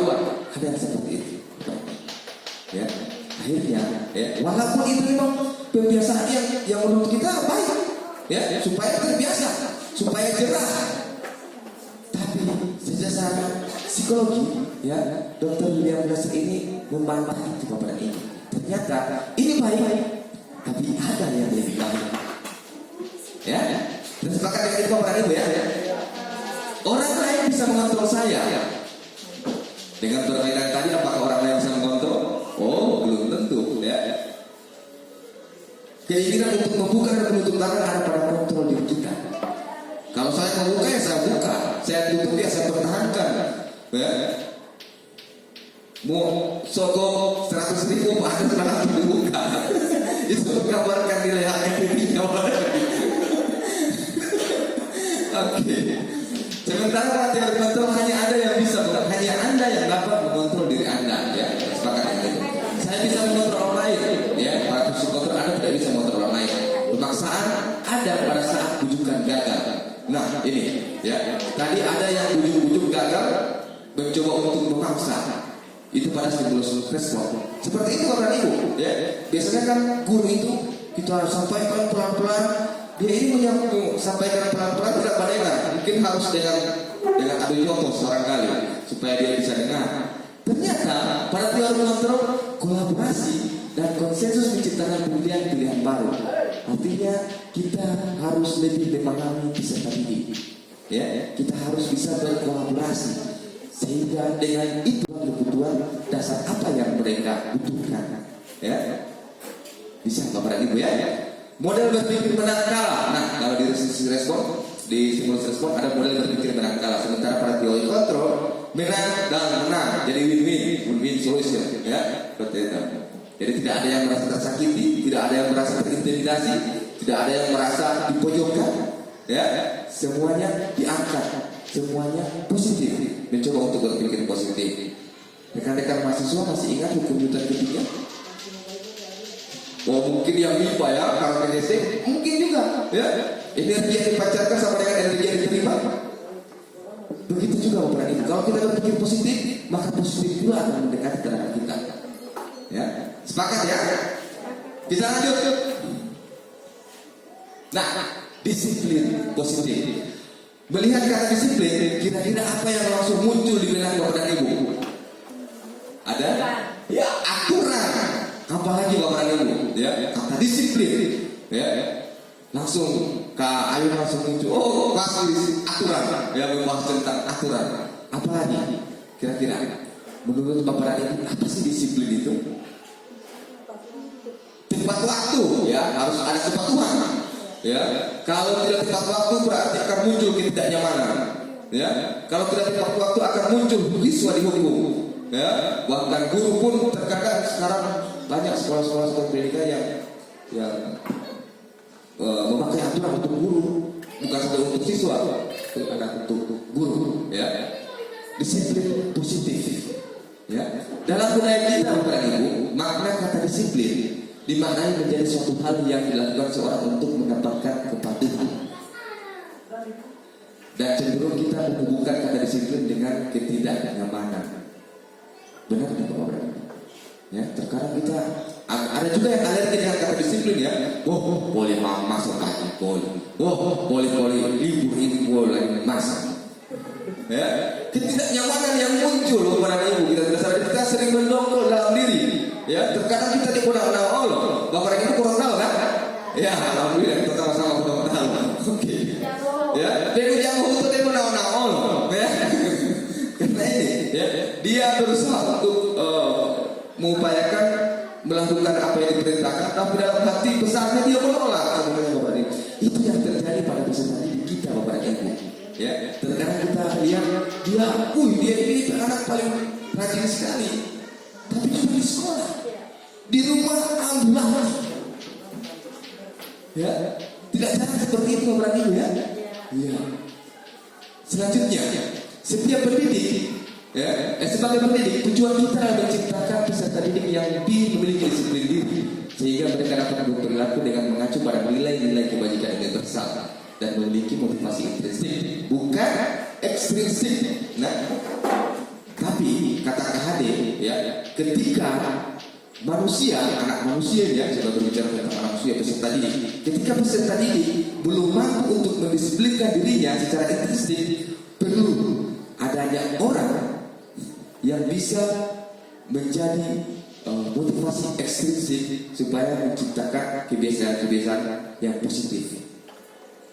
ada yang seperti itu. Ya, akhirnya, ya, walaupun itu memang kebiasaan yang menurut kita baik, ya, supaya terbiasa, supaya jerah. Tapi secara psikologi, ya, Dr. William Glaser ini membantah itu Bapak dan Ibu. Ternyata ini baik, tapi ada yang lebih baik. Ya, dan sepakat dengan itu Bapak dan Ibu ya. Orang lain bisa mengontrol saya. Dengan permainan tadi, apakah orang lain bisa mengontrol? Oh, belum tentu, ya. Keinginan untuk membuka dan menutup tangan ada pada kontrol diri kita. Kalau saya membuka ya saya buka, saya tutup ya saya pertahankan. Ya. Mau sogok 100.000 ada sekarang dibuka. Itu menggambarkan nilai HMP-nya. Oke. Sementara materi kontrol hanya ada yang bisa, bukan hanya Anda yang dapat mengontrol diri Anda, ya. Sepakat dengan itu. Saya bisa mengontrol orang lain, ya. Para psikoter Anda tidak bisa mengontrol orang lain. Pemaksaan ada pada saat bujukan gagal. Nah, ini, ya. Tadi ada yang bujuk-bujuk gagal, mencoba untuk memaksa. Itu pada stimulus respon. Seperti itu Bapak Ibu, ya. Biasanya kan guru itu kita harus sampaikan pelan-pelan. Dia ini menyampaikan pelan-pelan tidak badengan. Mungkin harus dengan adu contoh barangkali supaya dia bisa dengar. Ternyata pada teori kontrol, kolaborasi dan konsensus menciptakan pilihan baru. Artinya kita harus lebih memahami peserta didik. Ya, kita harus bisa berkolaborasi sehingga dengan itu kebutuhan dasar apa yang mereka butuhkan. Ya, bisa Bapak dan Ibu ya. Model berpikir menang kalah. Nah, kalau di respon, di stimulus respon ada model berpikir menang kalah. Sementara pada teori kontrol, menang dan menang, jadi win-win solution, ya, seperti itu. Jadi tidak ada yang merasa tersakiti, tidak ada yang merasa terintimidasi, tidak ada yang merasa dipojokkan, ya. Semuanya diangkat, semuanya positif, mencoba untuk berpikir positif. Rekan-rekan mahasiswa masih ingat hukum Newton ketiga? Oh, mungkin yang MIPA ya, kalau PDC mungkin juga, ya. Energi yang dipancarkan sama dengan energi yang diterima. Begitu juga Bapak Ibu. Kalau kita berpikir positif, maka positif pula akan mendekati terhadap kita. Ya, sepakat ya? Kita lanjut. Nah, disiplin positif. Melihat kata disiplin, kira-kira apa yang langsung muncul di benak Bapak dan Ibu? Ada? Ya, aturan. Apalagi Bapak dan Ibu, ya, kata disiplin, ya, langsung Kak Ayu langsung muncul, oh masih aturan, ya membahas tentang aturan. Apalagi kira-kira menurut Bapak dan Ibu apa sih disiplin itu? Tepat waktu, ya harus ada kepatuhan. Ya, kalau tidak tepat waktu berarti akan muncul ketidaknyamanan. Ya, kalau tidak tepat waktu akan muncul riswa dihukum. Ya, bahkan guru pun terkadang sekarang banyak sekolah-sekolah pendidikan yang memakai aturan untuk guru, bukan saja untuk siswa, terkadang untuk guru. Ya, disiplin positif. Ya, dalam budaya kita Bapak Ibu, makna kata disiplin dimaknai menjadi suatu hal yang dilakukan seorang untuk mendapatkan kepatuhan. Dan cenderung kita menghubungkan kata disiplin dengan ketidaknyamanan. Benar tidak Bapak? Ya, terkadang kita ada juga yang alergi dengan kata disiplin ya. Oh, boleh masak pagi boleh. Oh, boleh libur ini boleh masak. Ya, ketidaknyamanan yang muncul Bapak Ibu kita tidak sadar, kita sering mendongkol dalam diri. Ya, terkadang kita kurang tahu Allah. Bapak Ibu kurang tahu kan? Ya, alhamdulillah kita sama-sama kurang tahu. Oke. Ya, dia yang untuk dia kurang tahu Allah. Ya. Karena ini, ya, dia berusaha untuk mengupayakan melakukan apa yang diperintahkan, tapi dalam hati besarnya dia menolak. Bapak Ibu, itu yang terjadi pada peserta didik kita Bapak Ibu. Ya, terkadang kita lihat dia ini anak paling rajin sekali, tapi cuma di sekolah, di rumah amblas. Ya, tidak jarang seperti itu Bapak Ibu ya. Ya. Selanjutnya, setiap pendidik, ya, sebagai pendidik tujuan kita adalah menciptakan peserta didik yang memiliki disiplin diri, sehingga mereka dapat berperilaku dengan mengacu pada nilai-nilai kebajikan universal dan memiliki motivasi intrinsik, bukan ekstrinsik. Nah, tapi kata KHD, ya, ketika manusia, anak manusia ya, saya berbicara tentang manusia peserta didik, ketika peserta didik belum mampu untuk mendisiplinkan dirinya secara intrinsik, perlu adanya orang yang bisa menjadi motivasi ekstrinsik supaya menciptakan kebiasaan-kebiasaan yang positif.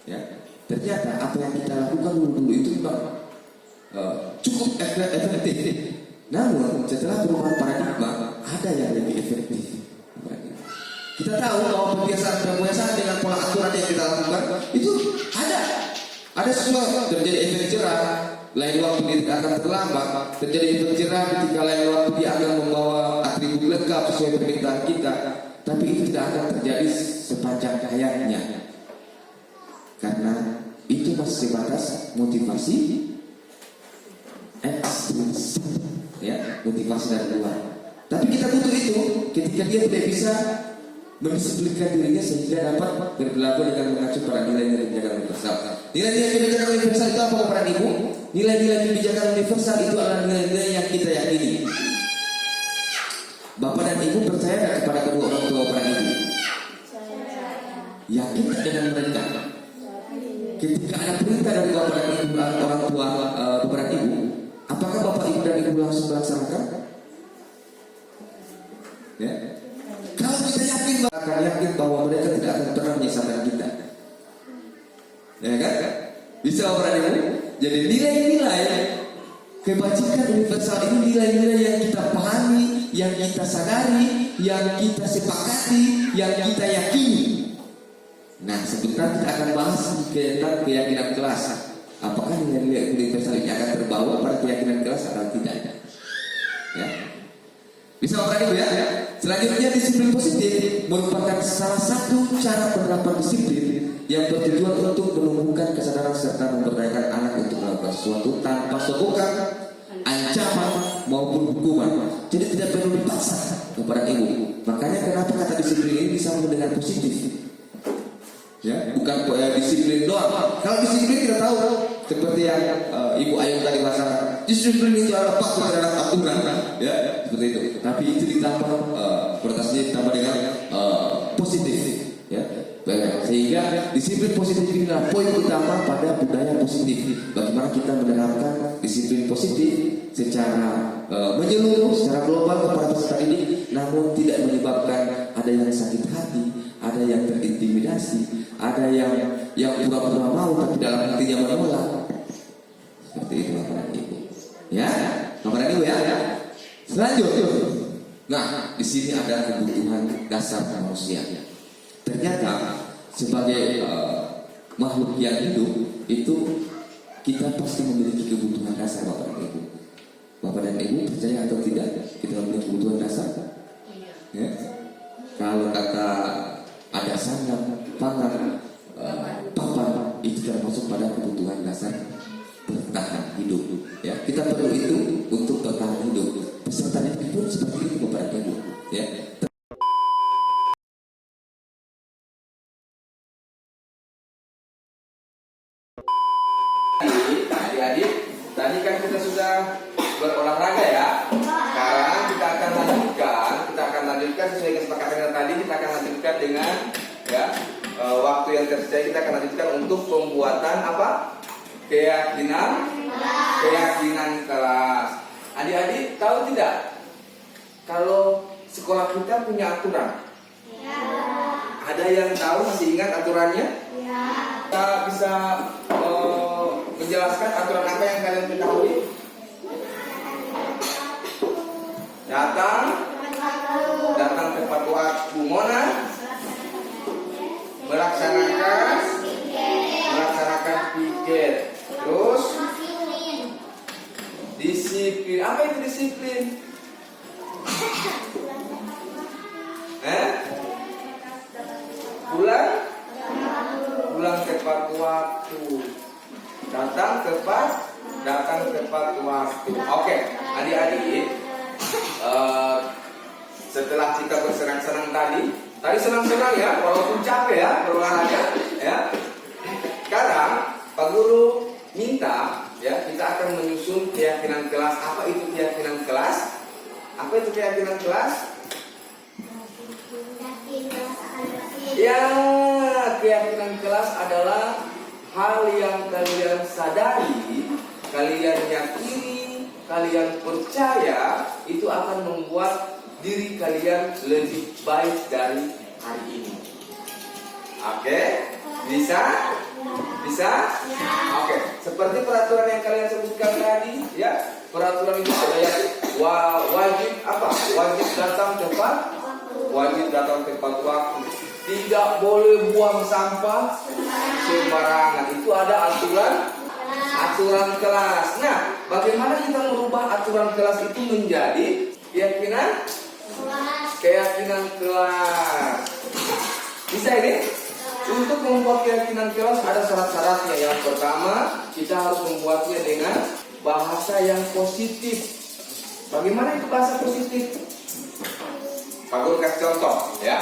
Ya, ternyata apa yang kita lakukan dulu itu memang cukup efektif. Namun setelah perubahan paradigma ada yang lebih efektif. Kita tahu bahwa kebiasaan dengan pola aturan yang kita lakukan itu ada sesuatu. Terjadi efek jerah, lain waktu dia akan terlambat. Terjadi efek jerah ketika lain waktu dia akan membawa atribut lengkap sesuai permintaan kita. Tapi itu tidak akan terjadi sepanjang hayatnya. Karena itu masih sebatas motivasi ekstrinsik, ya, motivasi dari luar. Tapi kita butuh itu ketika dia tidak bisa mendisiplinkan dirinya sehingga dapat berperilaku dengan mengacu pada nilai-nilai kebijakan universal. Nilai-nilai kebijakan universal itu apa Bapak dan Ibu? Nilai-nilai kebijakan universal itu adalah nilai-nilai yang kita yakini. Bapak dan Ibu percaya kepada kedua orang tua Bapak dan Ibu? Yakin dengan mereka? Ketika ada perintah dari Bapak dan Ibu orang tua Bapak dan Ibu, apakah Bapak Ibu dan Ibu langsung melaksanakan? Ya. Kalau kita yakin bahwa mereka tidak akan pernah menyesatkan kita, ya kan? Bisa Bapak dan Ibu. Jadi nilai-nilai kebajikan universal ini nilai-nilai yang kita pahami, yang kita sadari, yang kita sepakati, yang kita yakini. Nah, sebentar kita akan bahas tentang keyakinan kelas. Apakah nilai-nilai universal ini akan terbawa pada keyakinan kelas atau tidak? Ya. Bisa Bapak Ibu ya? Selanjutnya disiplin positif merupakan salah satu cara penerapan disiplin yang bertujuan untuk menumbuhkan kesadaran serta memberdayakan anak untuk melakukan sesuatu tanpa sokongan, ancaman maupun hukuman. Jadi tidak perlu dipaksa kepada ibu. Makanya kenapa kata disiplin ini disambung dengan positif? Ya, bukan disiplin doang. Kalau disiplin kita tahu seperti yang Ibu Ayu tadi masalah. Disiplin itu adalah patuh terhadap aturan, ya seperti itu. Tapi itu ditambah konotasinya ditambah dengan positif, ya. Sehingga disiplin positif ini adalah poin utama pada budaya positif. Bagaimana kita menerapkan disiplin positif secara menyeluruh, secara global kepada peserta didik, namun tidak menyebabkan ada yang sakit hati, ada yang terintimidasi, ada yang pura-pura mau tapi dalam hatinya menolak. Seperti itu Bapak dan Ibu. Ya, Bapak dan Ibu ya. Selanjutnya, nah di sini ada kebutuhan dasar manusia. Ternyata sebagai makhluk yang hidup itu kita pasti memiliki kebutuhan dasar Bapak dan Ibu. Bapak dan Ibu percaya atau tidak kita memiliki kebutuhan dasar? Ya. Kalau kata ada sandang, pangan, papan itu termasuk pada kebutuhan dasar bertahan hidup. Ya, kita perlu itu untuk bertahan hidup. Peserta didik pun seperti itu Bapak dan Ibu. Ya. Adik-adik, tadi kan kita sudah berolahraga ya. Sekarang kita akan lanjutkan sesuai kesepakatan yang tadi. Kita akan lanjutkan dengan ya waktu yang tersisa. Kita akan lanjutkan untuk pembuatan apa? Keyakinan kelas. Adik-adik tahu tidak kalau sekolah kita punya aturan? Ya. Ada yang tahu, masih ingat aturannya? Ya. Kita bisa menjelaskan aturan apa yang kalian ketahui? Datang tepat waktu, Mona. Melaksanakan piket. Terus disiplin. Apa itu disiplin? Pulang tepat waktu. Datang tepat waktu. Oke, adik-adik, setelah kita bersenang-senang tadi senang-senang ya, walaupun capek ya berolahraga ya. Sekarang Pak Guru minta ya, kita akan menyusun keyakinan kelas. Apa itu keyakinan kelas? Ya, keyakinan kelas adalah hal yang kalian sadari, kalian yakini, kalian percaya itu akan membuat diri kalian lebih baik dari hari ini. Oke? Bisa? Oke. Seperti peraturan yang kalian sebutkan tadi, ya. Peraturan itu ada yang wajib apa? Wajib datang tepat waktu. Tidak boleh buang sampah sembarangan. Itu ada aturan kelas. Nah, bagaimana kita merubah aturan kelas itu menjadi keyakinan kelas? Bisa ini? Untuk membuat keyakinan kelas ada syarat-syaratnya. Yang pertama, kita harus membuatnya dengan bahasa yang positif. Bagaimana itu bahasa positif? Pak Guru kasih contoh ya.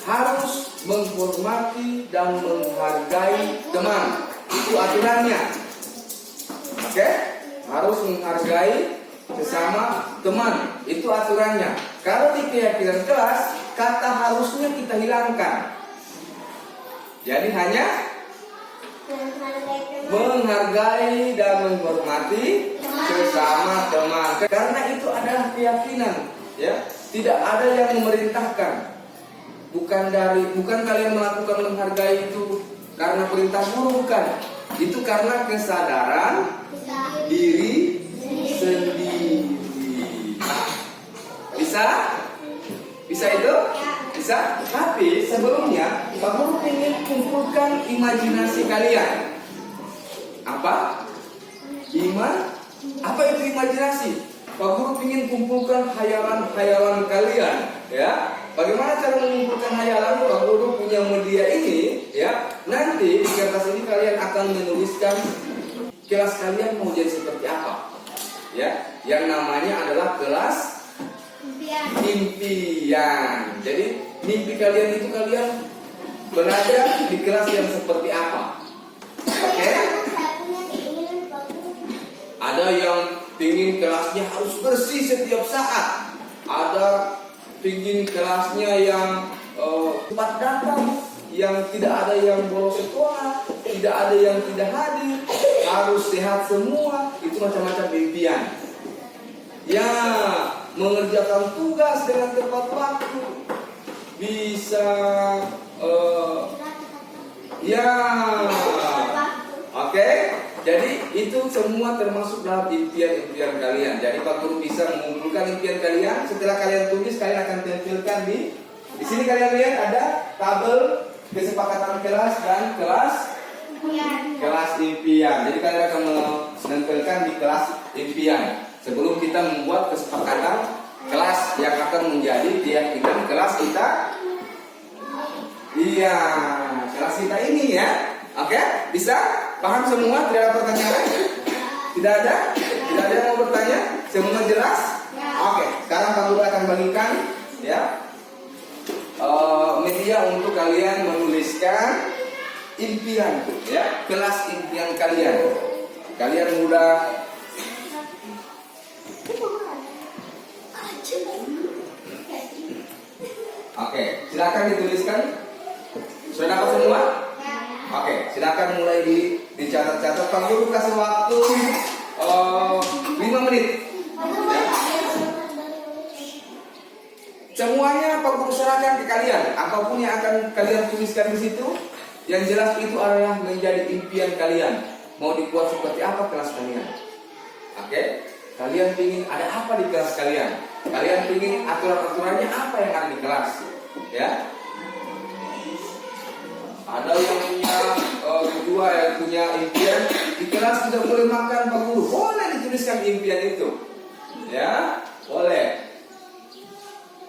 Harus menghormati dan menghargai teman. Itu aturannya. Oke? Harus menghargai sesama teman. Itu aturannya. Kalau di keyakinan kelas, kata harusnya kita hilangkan. Jadi hanya menghargai dan menghormati sesama teman. Karena itu adalah keyakinan, ya. Tidak ada yang memerintahkan. Bukan kalian melakukan menghargai itu karena perintah guru, bukan. Itu karena kesadaran diri sendiri. Bisa itu? Bisa? Tapi sebelumnya Pak Guru ingin kumpulkan imajinasi kalian. Apa? Apa itu imajinasi? Pak Guru ingin kumpulkan hayalan-hayalan kalian, ya. Bagaimana cara mengumpulkan hayalan? Pak Guru punya media ini, ya. Nanti di kertas ini kalian akan menuliskan kelas kalian mau jadi seperti apa, ya. Yang namanya adalah kelas impian. Jadi mimpi kalian itu kalian berada di kelas yang seperti apa? Oke? Ada yang ingin kelasnya harus bersih setiap saat. Ada ingin kelasnya yang cepat datang, yang tidak ada yang bolos sekolah, tidak ada yang tidak hadir, harus sehat semua. Itu macam-macam impian. Ya, mengerjakan tugas dengan tepat waktu, bisa Ya. Oke. Jadi itu semua termasuk dalam impian-impian kalian. Jadi Pak Guru bisa mengumpulkan impian kalian. Setelah kalian tulis, kalian akan tempelkan di sini. Kalian lihat ada tabel kesepakatan kelas dan kelas impian. Jadi kalian akan menempelkan di kelas impian sebelum kita membuat kesepakatan kelas yang akan menjadi keyakinan kelas kita. Iya, kelas kita ini ya. Oke, bisa? Paham semua? Tidak ada pertanyaan? Tidak ada? Tidak ada yang mau bertanya? Semua jelas? Oke, sekarang Pak Guru akan bagikan ya media untuk kalian menuliskan impian ya, kelas impian kalian. Kalian mudah. Oke, silakan dituliskan. Sudah dapat semua? Oke, silakan mulai dicatat-catat. Pak Guru kasih waktu 5 menit. Semuanya Pak Guru serahkan ke kalian. Apapun yang akan kalian tuliskan di situ, yang jelas itu adalah menjadi impian kalian. Mau dibuat seperti apa kelas kalian? Oke, kalian ingin ada apa di kelas kalian? Kalian ingin aturan-aturannya apa yang ada di kelas? Ya. Ada yang punya kedua yang punya impian di kelas tidak boleh makan Pak Guru. Boleh dituliskan impian itu. Ya, boleh.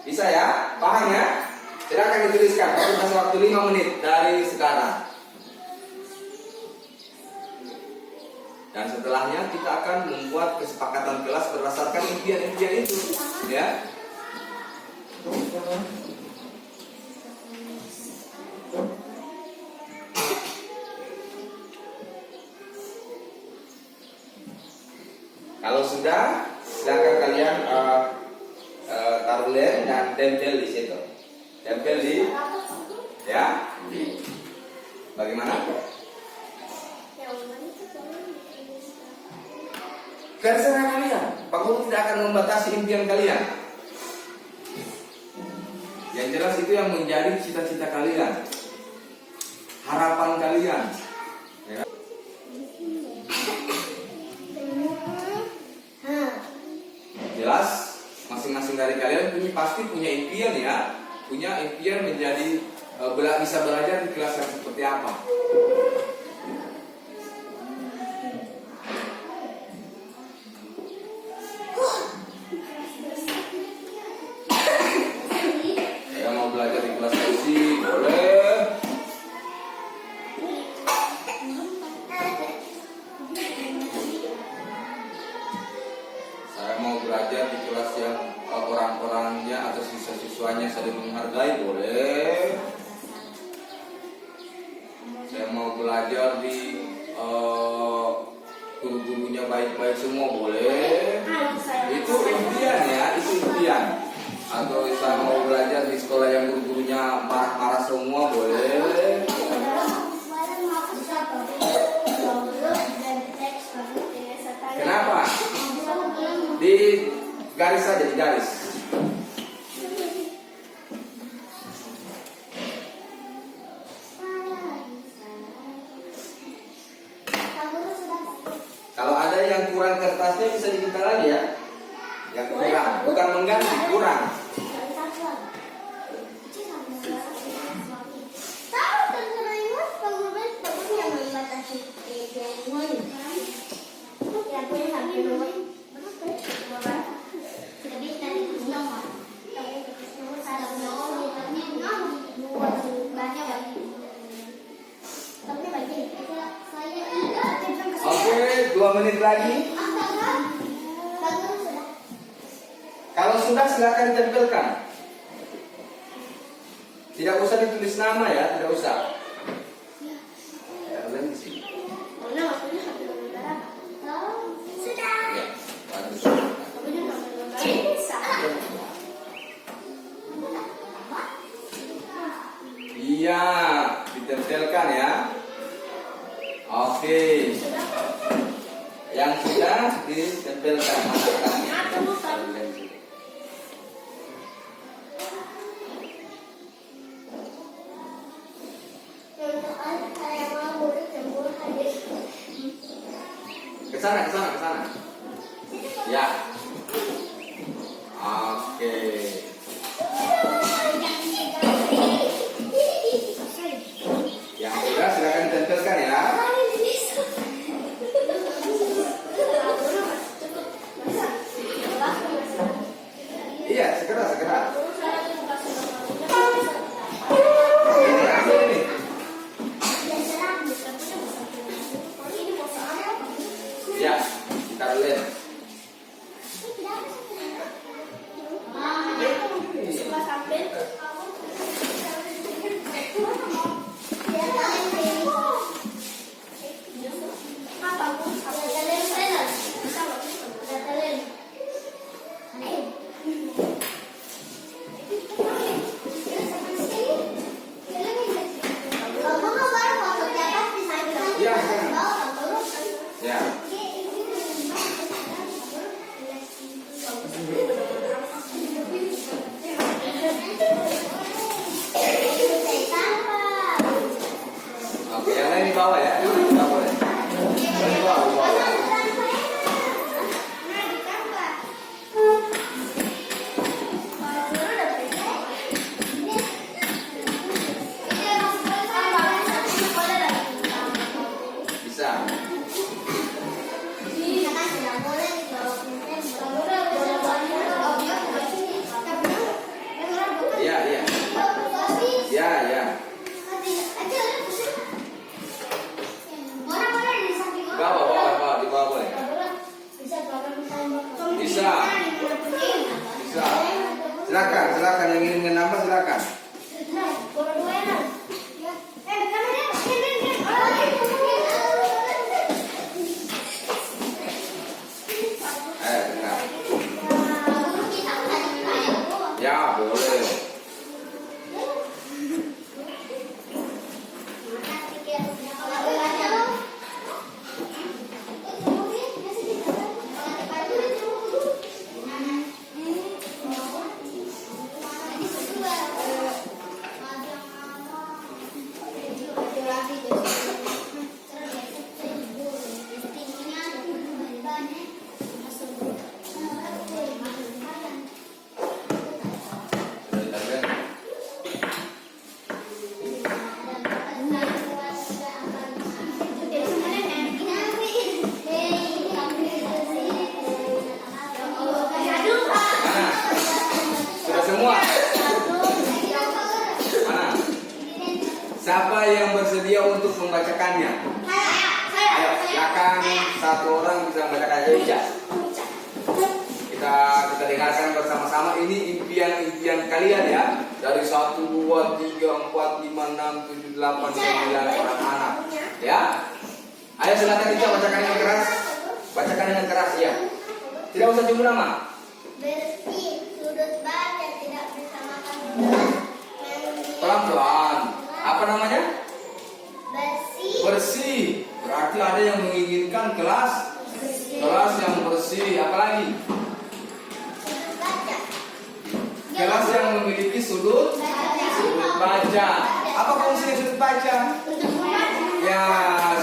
Bisa ya? Paham ya? Silakan dituliskan. Pak Guru kasih waktu 5 menit dari sekarang. Dan setelahnya kita akan membuat kesepakatan kelas berdasarkan impian-impian itu. Ya. Kalau sudah, silakan kalian taruh lem dan tempel di situ. Tempel di, ya. Bagaimana? Terserah kalian. Pak Guru tidak akan membatasi impian kalian. Yang jelas itu yang menjadi cita-cita kalian, harapan kalian. Ya. Jelas, masing-masing dari kalian pasti punya impian ya, punya impian menjadi bisa belajar di kelas yang seperti apa. Saya mau belajar di kelas musik, boleh. Belajar di kelas yang orang-orangnya atau siswa-siswanya saling menghargai, boleh. Saya mau belajar di guru-gurunya baik-baik semua, boleh. Itu impian ya, itu impian. Atau saya mau belajar di sekolah yang guru-gurunya marah-marah semua, boleh. Kenapa? Di garis saja, di garis. Kalau ada yang kurang kertasnya bisa diminta lagi ya. Yang kurang, bukan mengganti, kurang. Oke, 2 menit lagi. Kalau sudah silakan tempelkan. Tidak usah ditulis nama ya, tidak usah. Di sini. Iya, ditempelkan ya. Oke. Yang sudah ditempelkan masukkan. sana. Ya. Oke. Yang sudah silakan ditempelkan ya. Iya, segera. Ini. Ya, taruh lem. Ya, ya. Oke, yang lain di bawah ya. Nggak boleh. Di bawah. Bisa. Iya. Ya. Bawah, di bawah boleh. Bisa. Silakan yang ingin menambah silakan. Bentar. Ya, boleh. Semua. Mana? Siapa yang bersedia untuk membacakannya? Ayo, silakan satu orang bisa membacakan Aja. Kita dengarkan bersama-sama. Ini impian kalian ya. Dari 1, 2, 3, 4, 5, 6, 7, 8, 9 orang anak. Ya. Ayo silakan Ica bacakan dengan keras. Bacakan dengan keras ya. Tidak usah jumlah nama. Bersih, sudut baca tidak bersama kami. Pelan-pelan. Apa namanya? Bersih. Berarti ada yang menginginkan kelas yang bersih. Apalagi? Sudut baca. Kelas yang memiliki sudut baca. Apa fungsi sudut baca? Ya,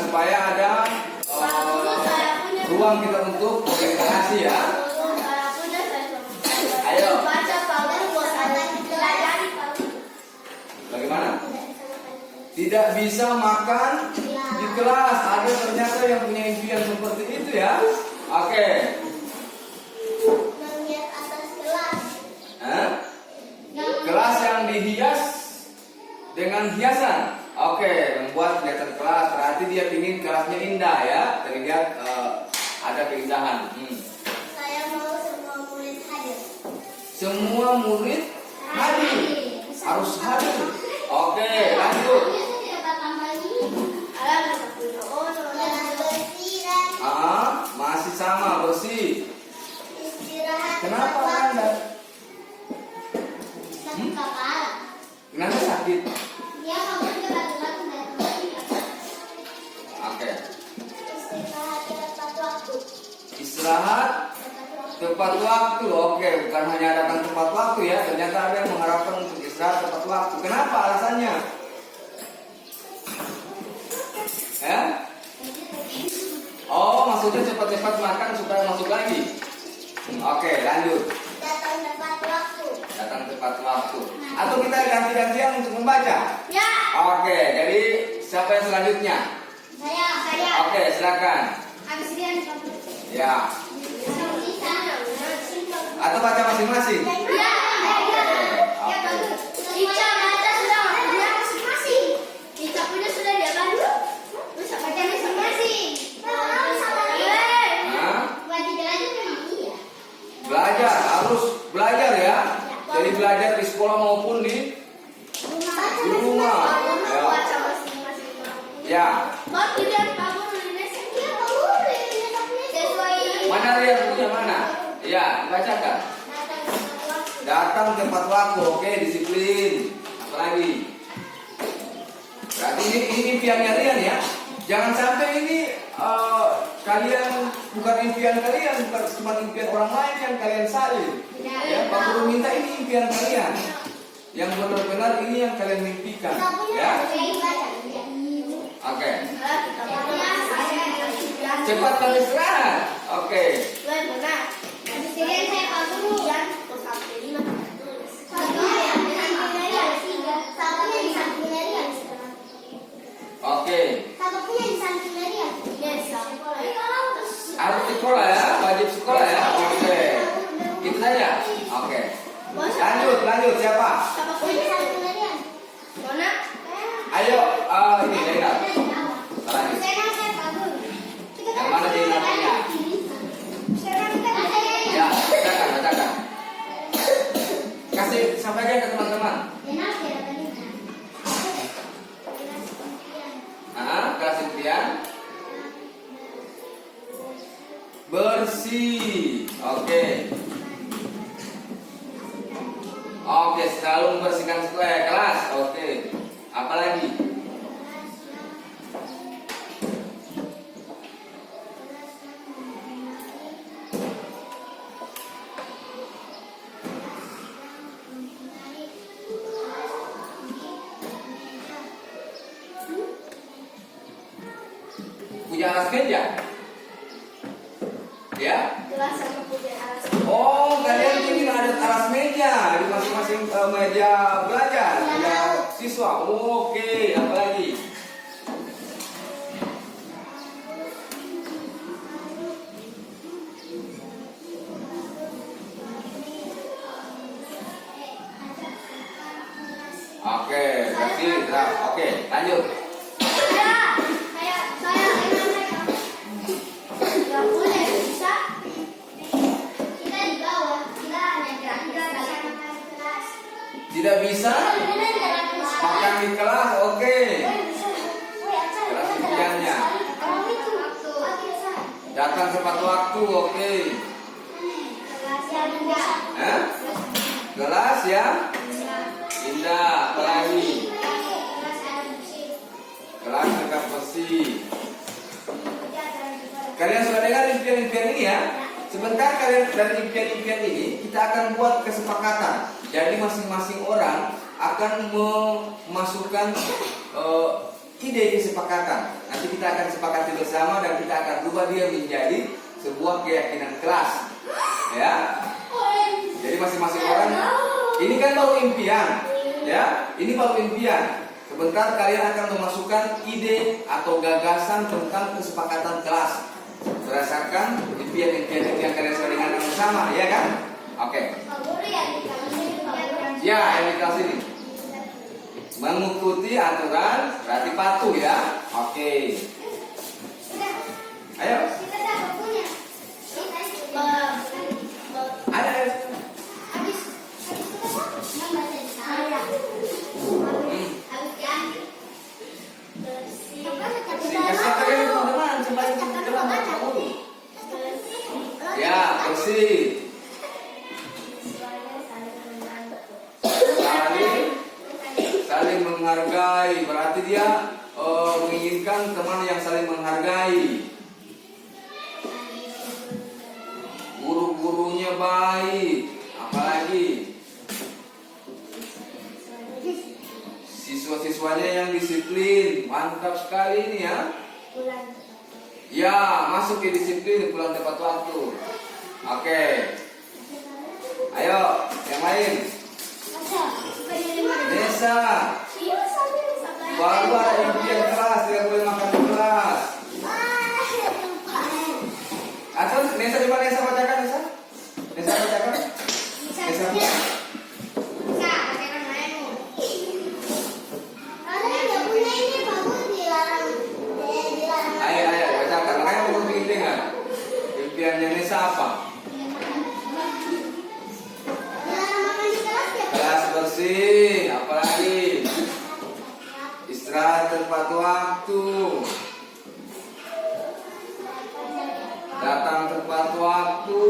supaya ada ruang kita untuk berinteraksi ya. Ayo. Bagaimana? Tidak bisa makan di kelas. Ada ternyata yang punya impian seperti itu ya. Oke. Melihat atas kelas. Kelas yang dihias dengan hiasan. Oke, membuat kelihatan kelas. Berarti dia ingin kelasnya indah ya. Terlihat ada keindahan. Saya mau semua murid hadir. Semua murid hadir. Harus hadir. Oke, lanjut. Masih sama bersih. Istirahat. Kenapa Anda? Kenapa sakit? Dia ngomongnya batu-batu dan Oke. istirahat tepat waktu. Istirahat tepat waktu. Oke, bukan hanya datang tepat waktu ya. Ternyata ada yang mengharapkan untuk istirahat tepat waktu. Kenapa alasannya? Ya? Oh, maksudnya cepat Oke, lanjut. Datang tepat waktu. Datang tepat waktu. Atau kita ganti-gantian untuk membaca. Ya. Oke, jadi siapa yang selanjutnya? Saya. Oke, silakan. Habis ini Ya. Atau baca masing-masing. Ya. Ya bagus. Ica baca sudah waktunya masing-masing. Ica punya sudah dia baru. Bisa baca masing-masing. Hah? Wajib belajar memang iya. Belajar, harus belajar ya. Jadi belajar di sekolah maupun di rumah. Ya. Baca masing-masing. Ya. Bapak tidak bangun Indonesia dia bangun sesuai. Mana lihat punya mana? Ya, bacakan. Datang tepat waktu. Oke, disiplin. Apalagi? Berarti ini impiannya Rian ya. Jangan sampai ini kalian bukan impian kalian, bukan cuma impian orang lain yang kalian salin. Ya, Pak Guru minta ini impian kalian. Yang benar-benar ini yang kalian mimpikan. Ya. Oke. Cepat kali istirahat. Oke. Oke. Harus sekolah ya, wajib sekolah ya. Oke. Itu saja. Oke. Lanjut siapa? Ayo, ini Zainal. Lanjut. Yang mana Zainalnya? Ya, bacakan. Kasih sampaikan ke teman-teman. Kelas impian. Bersih. Oke. Oke, selalu membersihkan kelas. Oke. Apalagi? Punya alas meja? Ya? Oh, kalian ingin ada alas meja di masing-masing meja belajar, meja siswa. Oke, apa lagi? Oke, kasih draft. Oke, lanjut. Tidak bisa makan di kelas, oke. Kelas impiannya. Datang tepat waktu, oke. Kelas ya. Indah, apalagi? Kelas dekat bersih. Kalian sudah dengar impian-impian ini ya? Sebentar kalian dari impian-impian ini kita akan buat kesepakatan. Jadi masing-masing orang akan memasukkan ide kesepakatan. Nanti kita akan sepakati bersama dan kita akan ubah dia menjadi sebuah keyakinan kelas. Ya. Jadi masing-masing orang ini kan baru impian. Ya, ini baru impian. Sebentar kalian akan memasukkan ide atau gagasan tentang kesepakatan kelas berdasarkan impian-impian yang kalian sudah dengar bersama, ya kan? Oke. Ya, yang di kelas ini mengikuti aturan berarti patuh ya. Oke. Ayo. Ada. Ya, bersih. Saling menghargai, berarti dia menginginkan teman yang saling menghargai. Guru-gurunya baik, apalagi siswa-siswanya yang disiplin. Mantap sekali ini ya. Ya, masuk ke disiplin, pulang tepat waktu. Oke. Ayo, yang lain. Nesa. Baru ada impian kelas, tidak boleh makan di kelas. Atau Nesa coba Nesa bacakan Nesa. Nesa bacakan. Nesa bacakan. Ayo bacakan. Makanya mau bikin dengar. Impiannya Nesa apa? Kelas bersih, apalagi istirahat tepat waktu, datang tepat waktu,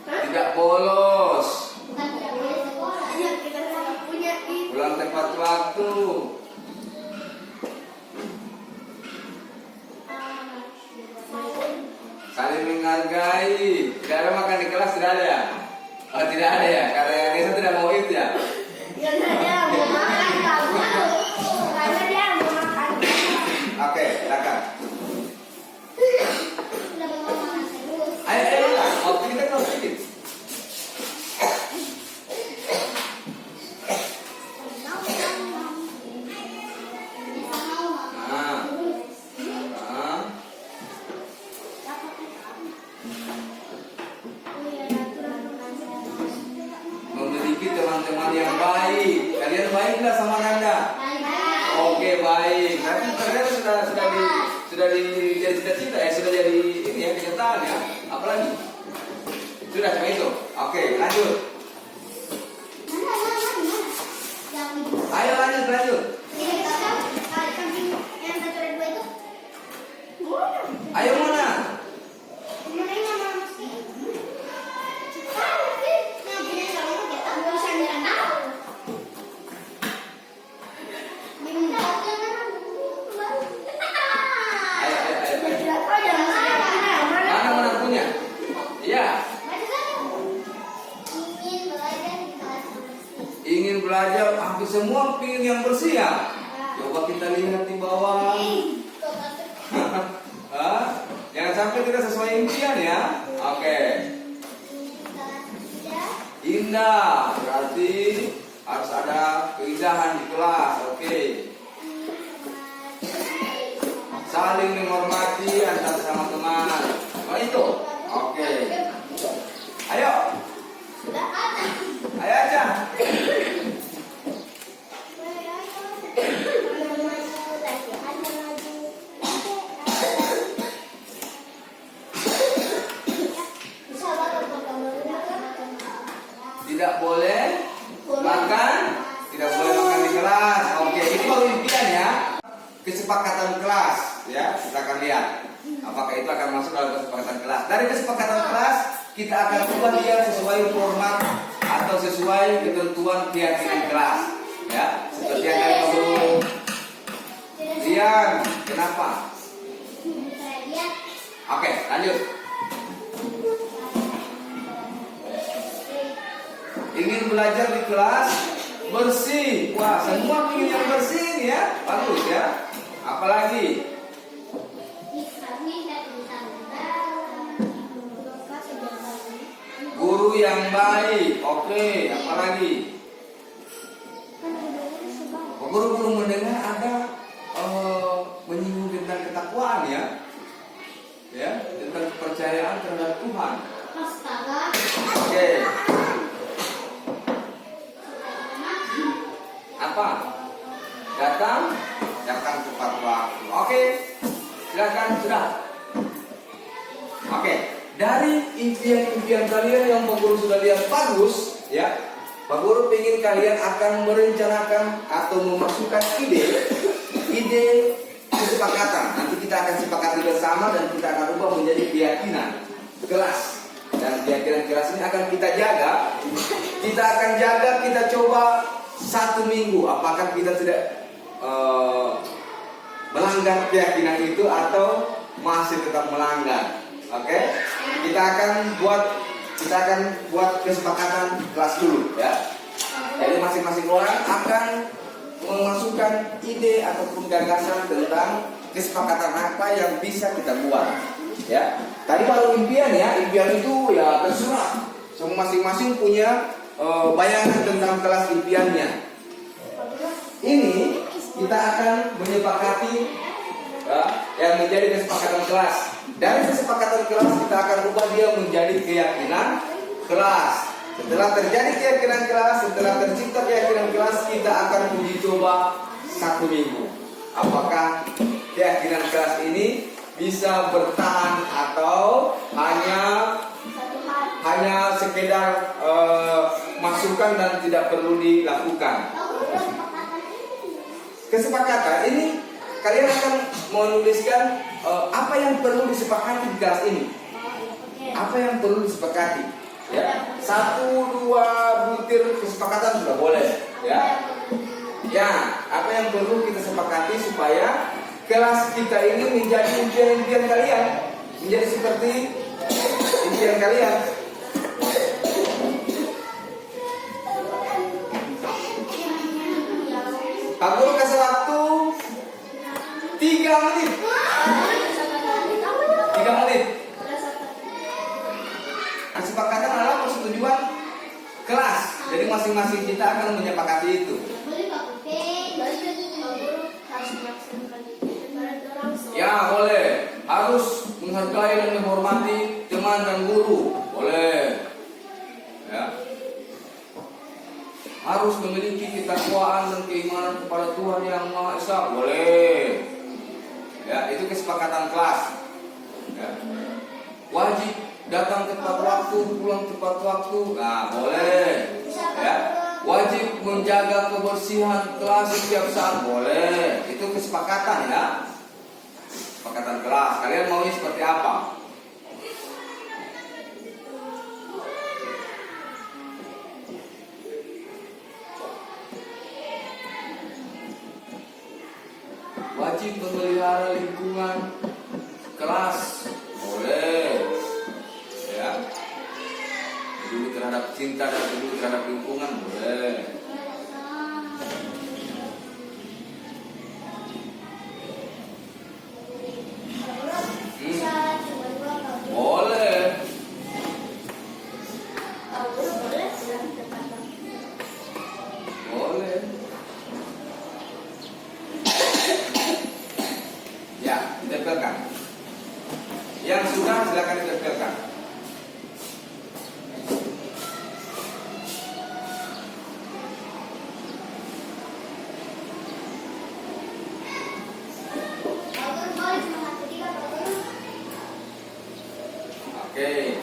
tidak bolos, pulang tepat waktu, saling menghargai. Tidak ada makan di kelas, tidak ada ya? Oh, tidak ada ya, karena yang Nesa tidak mau itu ya. Oke, silakan. Ayo lah, waktu kita kalau sedikit. Memiliki teman-teman yang baik. Kalian baiklah sama Nanda. Oke, baik. Nanti ternyata sudah jadi cita-cita ya, sudah jadi ini ya, kenyataan ya. Apalagi? Sudah cuma itu. Oke, lanjut. Ayo lanjut. Ayo mana? Mana punya? Iya. Ingin belajar, hampir semua ingin yang bersih ya. Coba kita lihat di bawah. Jangan sampai kita sesuai impian ya. Oke. Indah, berarti harus ada keindahan di kelas. Oke. Saling menghormati antar sama teman. Oh itu. Oke. Ayo. Ayo aja. Tidak boleh makan di kelas. Oke, ini baru impian ya. Kesepakatan kelas ya, kita akan lihat apakah itu akan masuk dalam kesepakatan kelas. Dari kesepakatan kelas kita akan ubah dia sesuai format atau sesuai ketentuan keyakinan kelas ya, seperti yang tadi dulu. Rian, kenapa? Oke, lanjut. Ingin belajar di kelas bersih. Wah, semua ingin yang bersih nih ya. Bagus ya. Apalagi? Guru yang baik. Oke, apalagi? Guru-guru mendengar ada menyinggung tentang ketakwaan ya. Ya, tentang kepercayaan terhadap Tuhan. Oke. Apa? Datang tepat waktu. Oke, silakan sudah. Oke, dari impian-impian kalian yang Pak Guru sudah lihat bagus, ya. Pak Guru ingin kalian akan merencanakan atau memasukkan ide kesepakatan. Nanti kita akan sepakati bersama dan kita akan ubah menjadi keyakinan kelas. Dan keyakinan kelas ini akan kita jaga. Kita akan jaga, kita coba 1 minggu. Apakah kita tidak melanggar keyakinan itu atau masih tetap melanggar? Oke? Kita akan buat kesepakatan kelas dulu ya. Jadi masing-masing orang akan memasukkan ide ataupun gagasan tentang kesepakatan apa yang bisa kita buat ya. Tadi baru impian ya. Impian itu ya terserah masing-masing punya bayangan tentang kelas impiannya. Ini kita akan menyepakati yang menjadi kesepakatan kelas. Dari kesepakatan kelas kita akan ubah dia menjadi keyakinan kelas. Setelah terjadi keyakinan kelas, setelah tercipta keyakinan kelas, kita akan uji coba 1 minggu. Apakah keyakinan kelas ini bisa bertahan atau hanya sekedar masukan dan tidak perlu dilakukan. Kesepakatan ini kalian akan menuliskan apa yang perlu disepakati di kelas ini. Apa yang perlu disepakati? Ya, 1-2 butir kesepakatan sudah boleh. Ya, apa yang perlu kita sepakati supaya kelas kita ini menjadi impian-impian kalian, menjadi seperti impian kalian. Pak Guru kasih waktu 3 menit. 3 menit. Kesepakatan adalah persetujuan kelas. Jadi masing-masing kita akan menyepakati itu. Ya boleh. Harus menghargai dan menghormati teman dan guru. Boleh. Ya. Harus memiliki ketakwaan dan keimanan kepada Tuhan Yang Maha Esa. Boleh. Ya, itu kesepakatan kelas. Ya. Wajib datang tepat waktu, pulang tepat waktu. Nah, boleh. Ya. Wajib menjaga kebersihan kelas setiap saat. Boleh. Itu kesepakatan ya. Kesepakatan kelas. Kalian maunya seperti apa? Wajib memelihara lingkungan kelas. Boleh. Ya. Peduli terhadap cinta dan peduli terhadap lingkungan. Boleh. Boleh. Boleh. Ya, ditempelkan. Yang sudah silakan ditempelkan. Oke.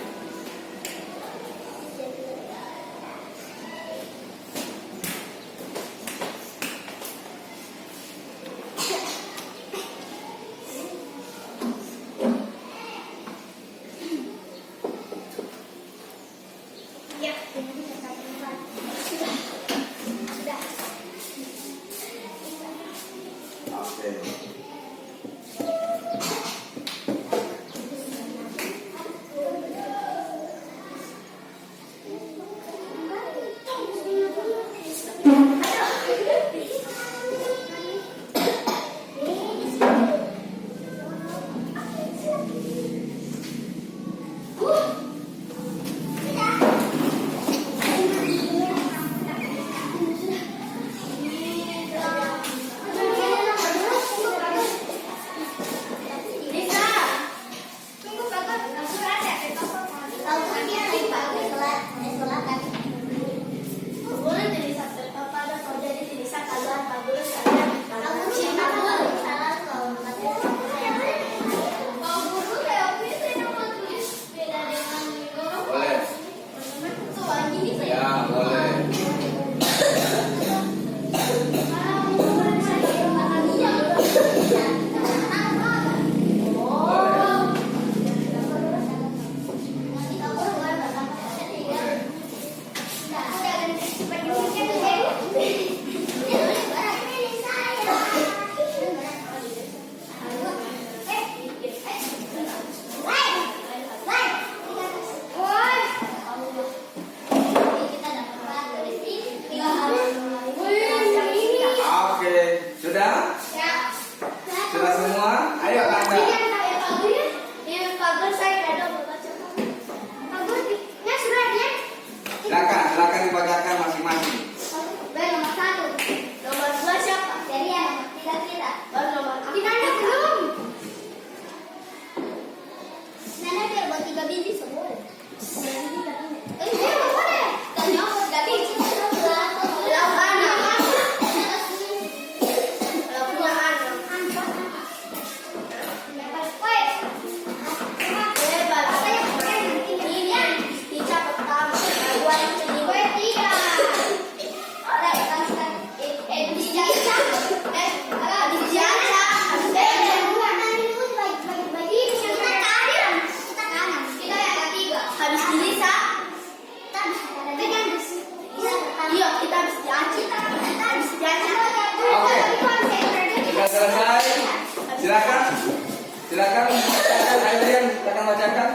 bacakan.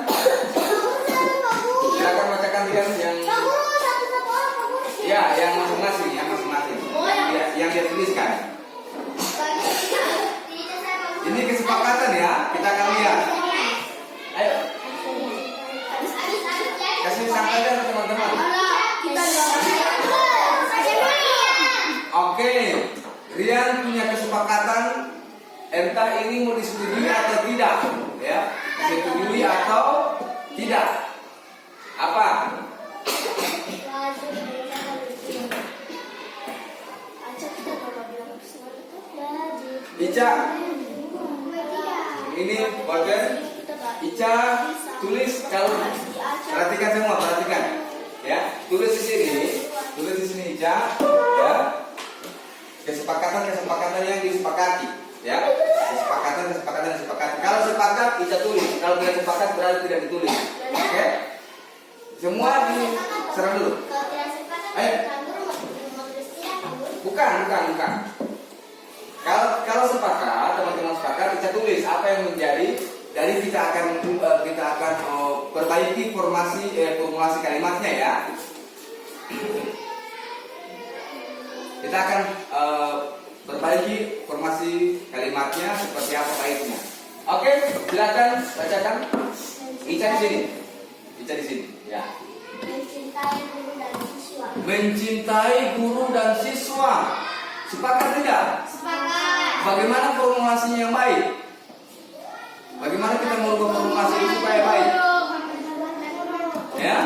Silakan bacakan yang ya, yang masing-masing, yang dia tuliskan. Ini kesepakatan ya, kita akan lihat. Ayo, kasih sampai aja teman-teman. Oke, Rian punya kesepakatan, entah ini mau disetujui atau tidak, ya, disetujui atau tidak. Apa? Ica, ini bagian Ica tulis, kalau perhatikan semua, perhatikan, ya, tulis di sini Ica, ya, kesepakatan yang disepakati, ya, kesepakatan yang disepakati. Kalau sepakat Ica tulis, kalau tidak sepakat berarti tidak ditulis, oke? Semua diserang dulu. Ayo. Bukan. Kalau sepakat, teman-teman sepakat, kita tulis apa yang menjadi. Jadi kita akan perbaiki formulasi kalimatnya ya. Kita akan perbaiki formasi kalimatnya seperti apa baiknya. Oke, silakan bacakan. Ica di sini. Ya. Mencintai guru dan siswa. Sepakat tidak? Sepakat. Bagaimana formulasinya yang baik? Bagaimana kita merubah formulasi ini supaya baik? Ya?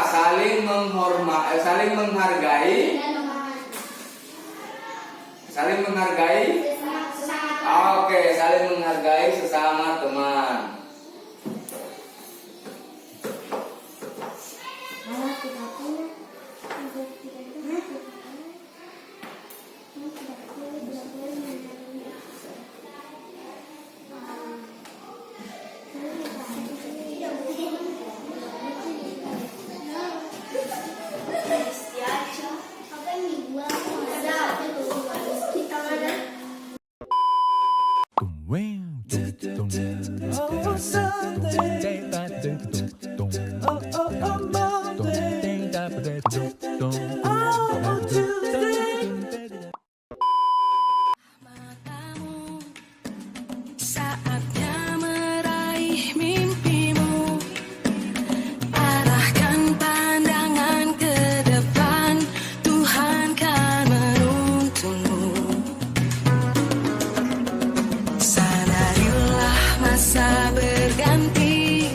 Saling menghormati, saling menghargai. Oke, saling menghargai sesama teman. Saatnya meraih mimpimu, arahkan pandangan ke depan, Tuhan kan menuntunmu. Sadarilah masa berganti,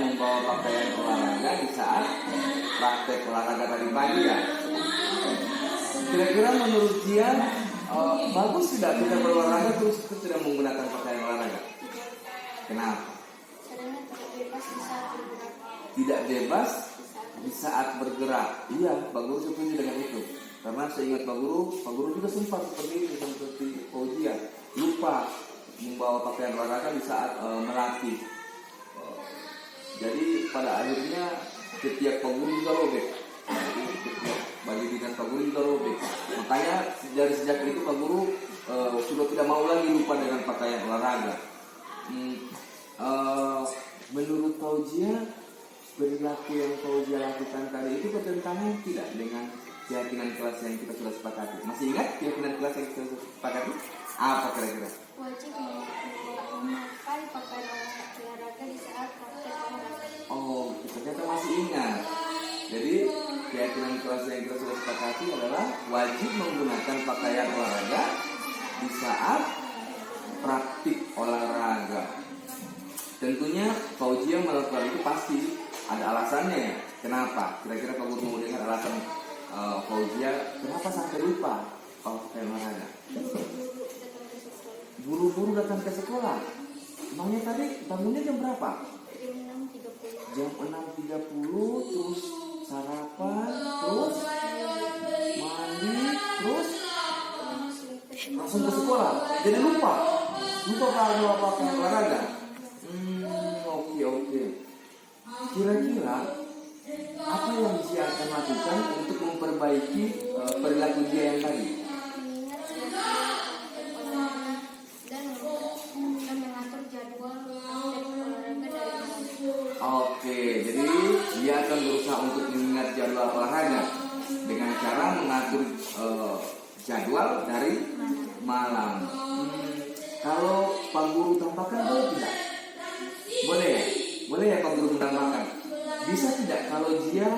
membawa pakaian olahraga di saat praktek olahraga tadi pagi ya. Kira-kira menurut dia bagus tidak kita berolahraga terus tidak menggunakan pakaian olahraga? Kenapa? Karena tidak bebas bisa bergerak. Tidak bebas di saat bergerak. Iya, Pak Guru setuju dengan itu. Karena seingat Pak Guru juga sempat seperti itu, seperti Fauzia, lupa membawa pakaian olahraga di saat melatih. Jadi pada akhirnya setiap Pak Guru juga robek. Bagi dinas Pak Guru juga robek. Makanya dari sejak itu Pak Guru sudah tidak mau lagi lupa dengan pakaian olahraga. Menurut Fauzia, perilaku yang Fauzia lakukan tadi itu bertentangan tidak dengan keyakinan kelas yang kita sudah sepakati? Masih ingat keyakinan kelas yang kita sudah sepakati? Apa kira-kira? Wajib memakai pakaian olahraga di saat praktek olahraga. Oh, ternyata masih ingat. Jadi keyakinan kelas yang kita sudah sepakati adalah wajib menggunakan pakaian olahraga di saat praktik olahraga. Tentunya Fauzia melakukan itu pasti ada alasannya ya. Kenapa? Kira-kira Pak Guru mau dengar alasan Fauzia kenapa sampai lupa pakaian olahraga? Buru-buru datang ke sekolah. Emangnya tadi bangunnya jam berapa? Jam 6.30 terus sarapan, terus mandi, terus langsung ke sekolah. Jadi lupa kalau pakaian olahraga. Oke. Kira-kira apa yang dia akan lakukan untuk memperbaiki perilaku dia yang tadi? Dan mengatur jadwal olahraga dari malam. Oke, jadi dia akan berusaha untuk mengingat jadwal olahraga dengan cara mengatur jadwal dari malam. Kalau Pak Guru tambahkan boleh tidak? Boleh ya Pak Guru tambahkan. Bisa tidak kalau dia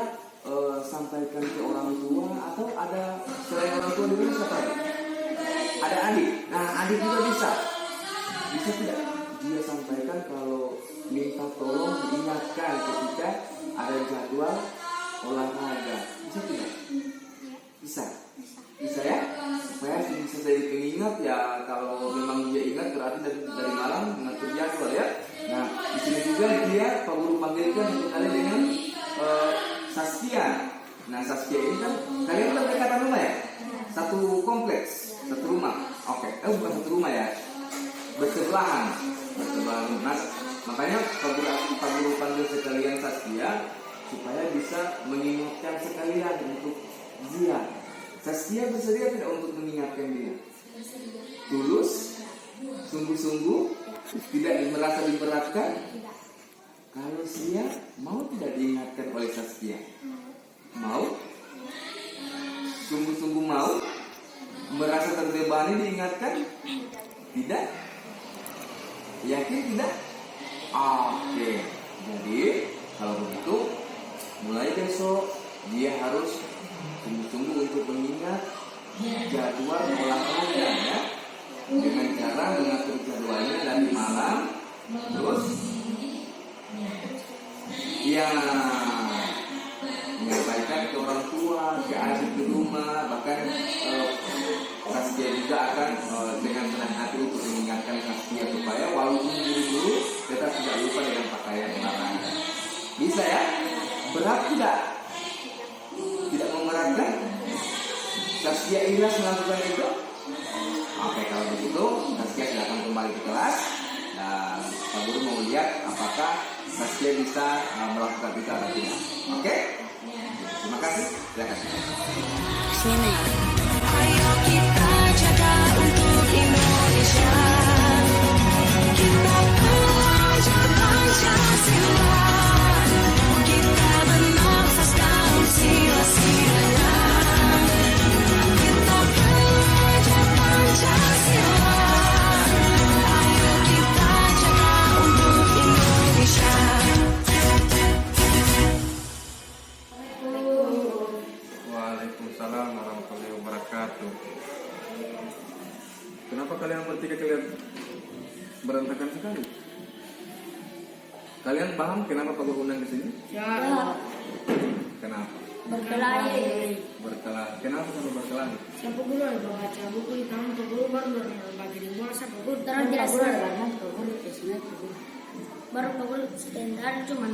sampaikan ke orang tua atau ada selain orang tua di rumah siapa? Ada adik. Nah, adik juga bisa. Bisa tidak dia sampaikan kalau minta tolong diingatkan ketika ada jadwal olahraga? Bisa tidak? Bisa ya? Supaya bisa jadi pengingat ya. Kalau memang dia ingat berarti dari malam mengatur jadwal ya. Nah, di sini juga dia Pak Guru panggilkan untuk kalian dengan Saskia. Nah, Saskia ini kan kalian berdekatan rumah ya? Satu kompleks, satu rumah. Oke, bukan satu rumah ya. Bersebelahan. Nah, makanya Pak Guru panggil sekalian Saskia supaya bisa mengingatkan sekalian untuk dia. Saskia bersedia tidak untuk mengingatkan dia? Tulus, sungguh-sungguh, tidak merasa diberatkan. Kalau Sia mau tidak diingatkan oleh Saskia? Mau? Sungguh-sungguh mau? Merasa terbebani diingatkan? Tidak? Yakin tidak? Oke. Jadi kalau begitu mulai besok dia harus sungguh-sungguh untuk mengingat jadwal olahraga ya, dengan cara mengatur jadwalnya dari malam terus ya menyampaikan ke orang tua, ke adik di rumah, bahkan Saskia juga akan dengan senang hati untuk mengingatkan Saskia supaya walaupun buru-buru tetap tidak lupa dengan pakaian olahraga. Bisa ya? Berat tidak? Tidak memberatkan? Saskia ikhlas melakukan itu? Oke, kalau begitu Saskia silakan kembali ke kelas dan Pak Guru mau lihat apakah Saskia bisa melakukan itu atau tidak. Oke? Terima kasih. Silakan. Ayo kita jaga untuk Indonesia. Kita belajar Pancasila. Kita bernafaskan sila-sila. Kita belajar Pancasila. Ayo kita jaga untuk Indonesia. Waalaikumsalam warahmatullahi wabarakatuh. Kenapa kalian bertiga berantakan sekali? Kalian paham kenapa Pak Guru undang ke sini? Ya. Kenapa? Berkelahi. Berkelahi. Kenapa sampai berkelahi? Siapa guru ada baca buku di tangan Pak Guru baru berbagi di bola siapa guru? Terus tidak baru Pak Guru standar cuman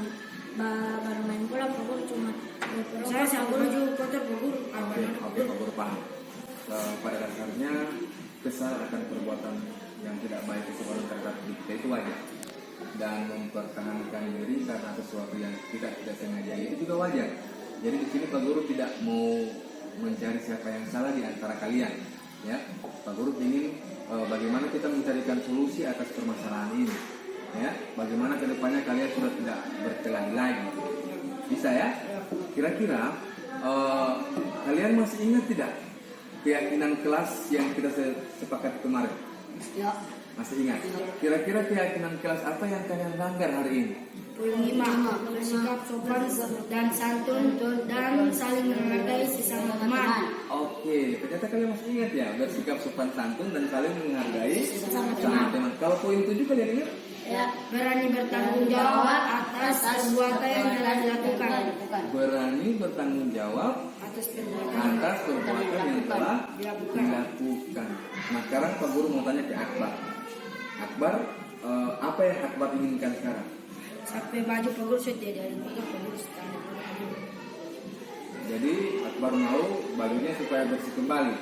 baru main bola Pak Guru cuma saya sama guru juga kotor Pak Guru. Oke, Pak Guru paham. Pada dasarnya kesal akan perbuatan yang tidak baik di sekolah terhadap kita itu wajar, dan mempertahankan diri karena sesuatu yang tidak sengaja itu juga wajar. Jadi di sini Pak Guru tidak mau mencari siapa yang salah di antara kalian, ya. Pak Guru ingin bagaimana kita mencarikan solusi atas permasalahan ini, ya. Bagaimana kedepannya kalian sudah tidak berkelahi lagi, bisa ya? Kira-kira kalian masih ingat tidak keyakinan kelas yang kita sepakat kemarin? Ya. Masih ingat? Kira-kira keyakinan kelas apa yang kalian langgar hari ini? Kelima, bersikap sopan dan santun dan saling menghargai sesama teman. Oke, ternyata kalian masih ingat ya, bersikap sopan santun dan saling menghargai sesama teman. Kalau poin 7 kalian ingat? Ya, berani bertanggung jawab atas perbuatan yang telah dilakukan. Berani bertanggung jawab atas perbuatan yang telah dilakukan. Nah, sekarang Pak Guru mau tanya ke Akbar. Akbar, apa yang Akbar inginkan sekarang? Sampai baju Pak Guru sudah dari Pak Guru standar. Jadi Akbar mau bajunya supaya bersih kembali.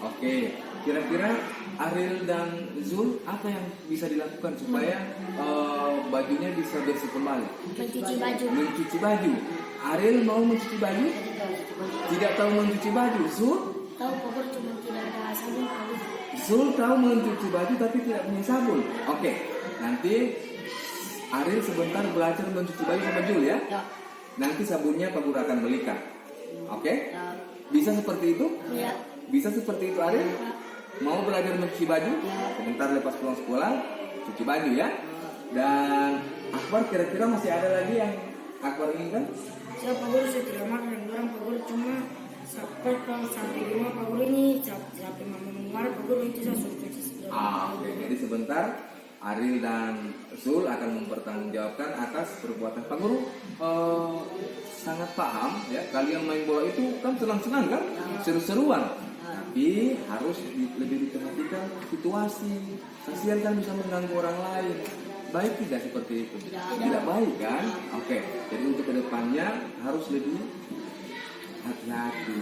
Oke, kira-kira Ariel dan Zul apa yang bisa dilakukan supaya bajunya bisa bersih kembali? Mencuci baju. Mencuci baju. Ariel mau mencuci baju? Tidak tahu mencuci baju. Zul? Tahu Pak Guru cuma tidak ada sabun Pak Guru. Zul tahu mencuci baju tapi tidak punya sabun. Oke, nanti Ariel sebentar belajar mencuci baju sama Zul ya. Nanti sabunnya Pak Guru akan belikan. Oke? Bisa seperti itu? Ya. Bisa seperti itu Ariel? Mau belajar mencuci baju? Sebentar lepas pulang sekolah, cuci baju ya. Dan Akbar kira-kira masih ada lagi yang Akbar inginkan? Saya Pak Guru saya tidak marah dengan orang Pak Guru cuma sampai di rumah Pak Guru ini sampai mama marah Pak Guru itu saya suruh cuci. Oke. Jadi sebentar Ariel dan Zul akan mempertanggungjawabkan atas perbuatan Pak Guru. Sangat paham ya, kalian main bola itu kan senang-senang kan, seru-seruan. Tapi harus lebih diperhatikan situasi. Kasihan kan bisa mengganggu orang lain. Baik tidak seperti itu? Tidak baik kan? Oke. Jadi untuk kedepannya harus lebih hati-hati.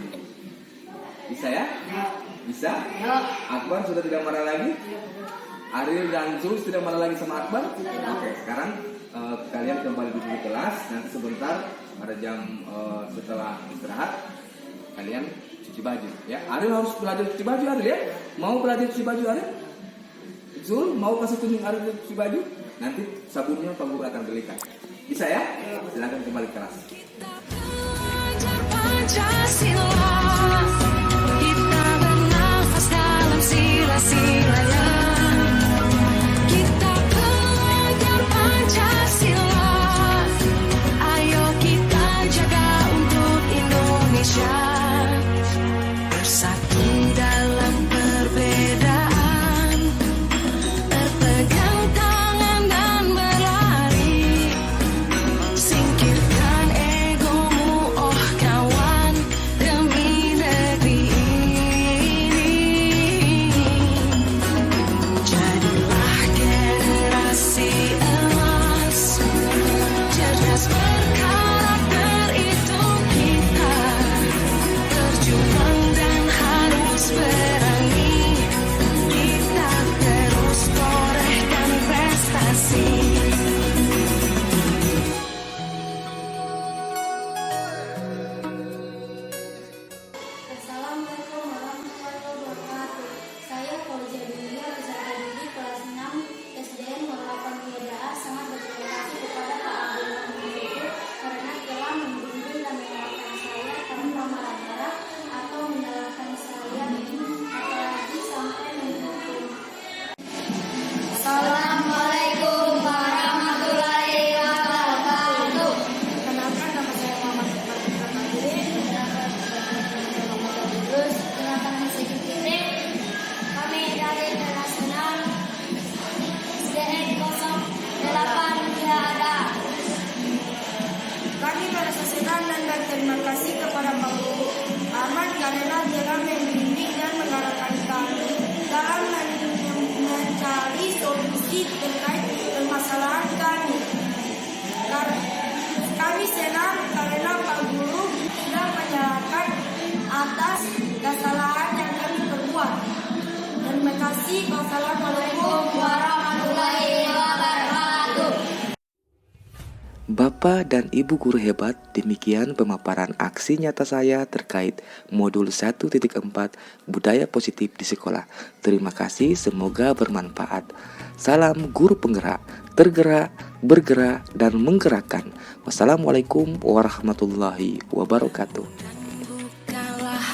Bisa ya? Bisa? Akbar sudah tidak marah lagi? Ariel dan Zul tidak marah lagi sama Akbar? Oke, sekarang kalian kembali duduk di kelas. Nanti sebentar pada jam setelah istirahat kalian cuci baju ya. Ariel harus belajar cuci baju Ariel ya. Mau belajar cuci baju Ariel? Zul mau kasih tunjuk Ariel cuci baju? Nanti sabunnya Pak Guru akan belikan. Bisa ya? Silakan kembali ke kelas. Pancasila, kita bernafas dalam sila-silanya. Kita belajar Pancasila, ayo kita jaga untuk Indonesia. Bersatu dalam perbedaan, berpegang tangan dan berlari. Singkirkan egomu, oh kawan, demi senang dan berterima kasih kepada Pak Guru Ahmad karena telah membimbing dan mengarahkan kami dalam mencari solusi terkait permasalahan kami. Kami senang karena Pak Guru sudah menyalahkan atas kesalahan yang kami perbuat. Terima kasih. Wassalamualaikum warahmatullahi wabarakatuh. Bapak dan Ibu guru hebat, demikian pemaparan aksi nyata saya terkait modul 1.4 budaya positif di sekolah. Terima kasih, semoga bermanfaat. Salam guru penggerak, tergerak, bergerak, dan menggerakkan. Wassalamualaikum warahmatullahi wabarakatuh. Bukanlah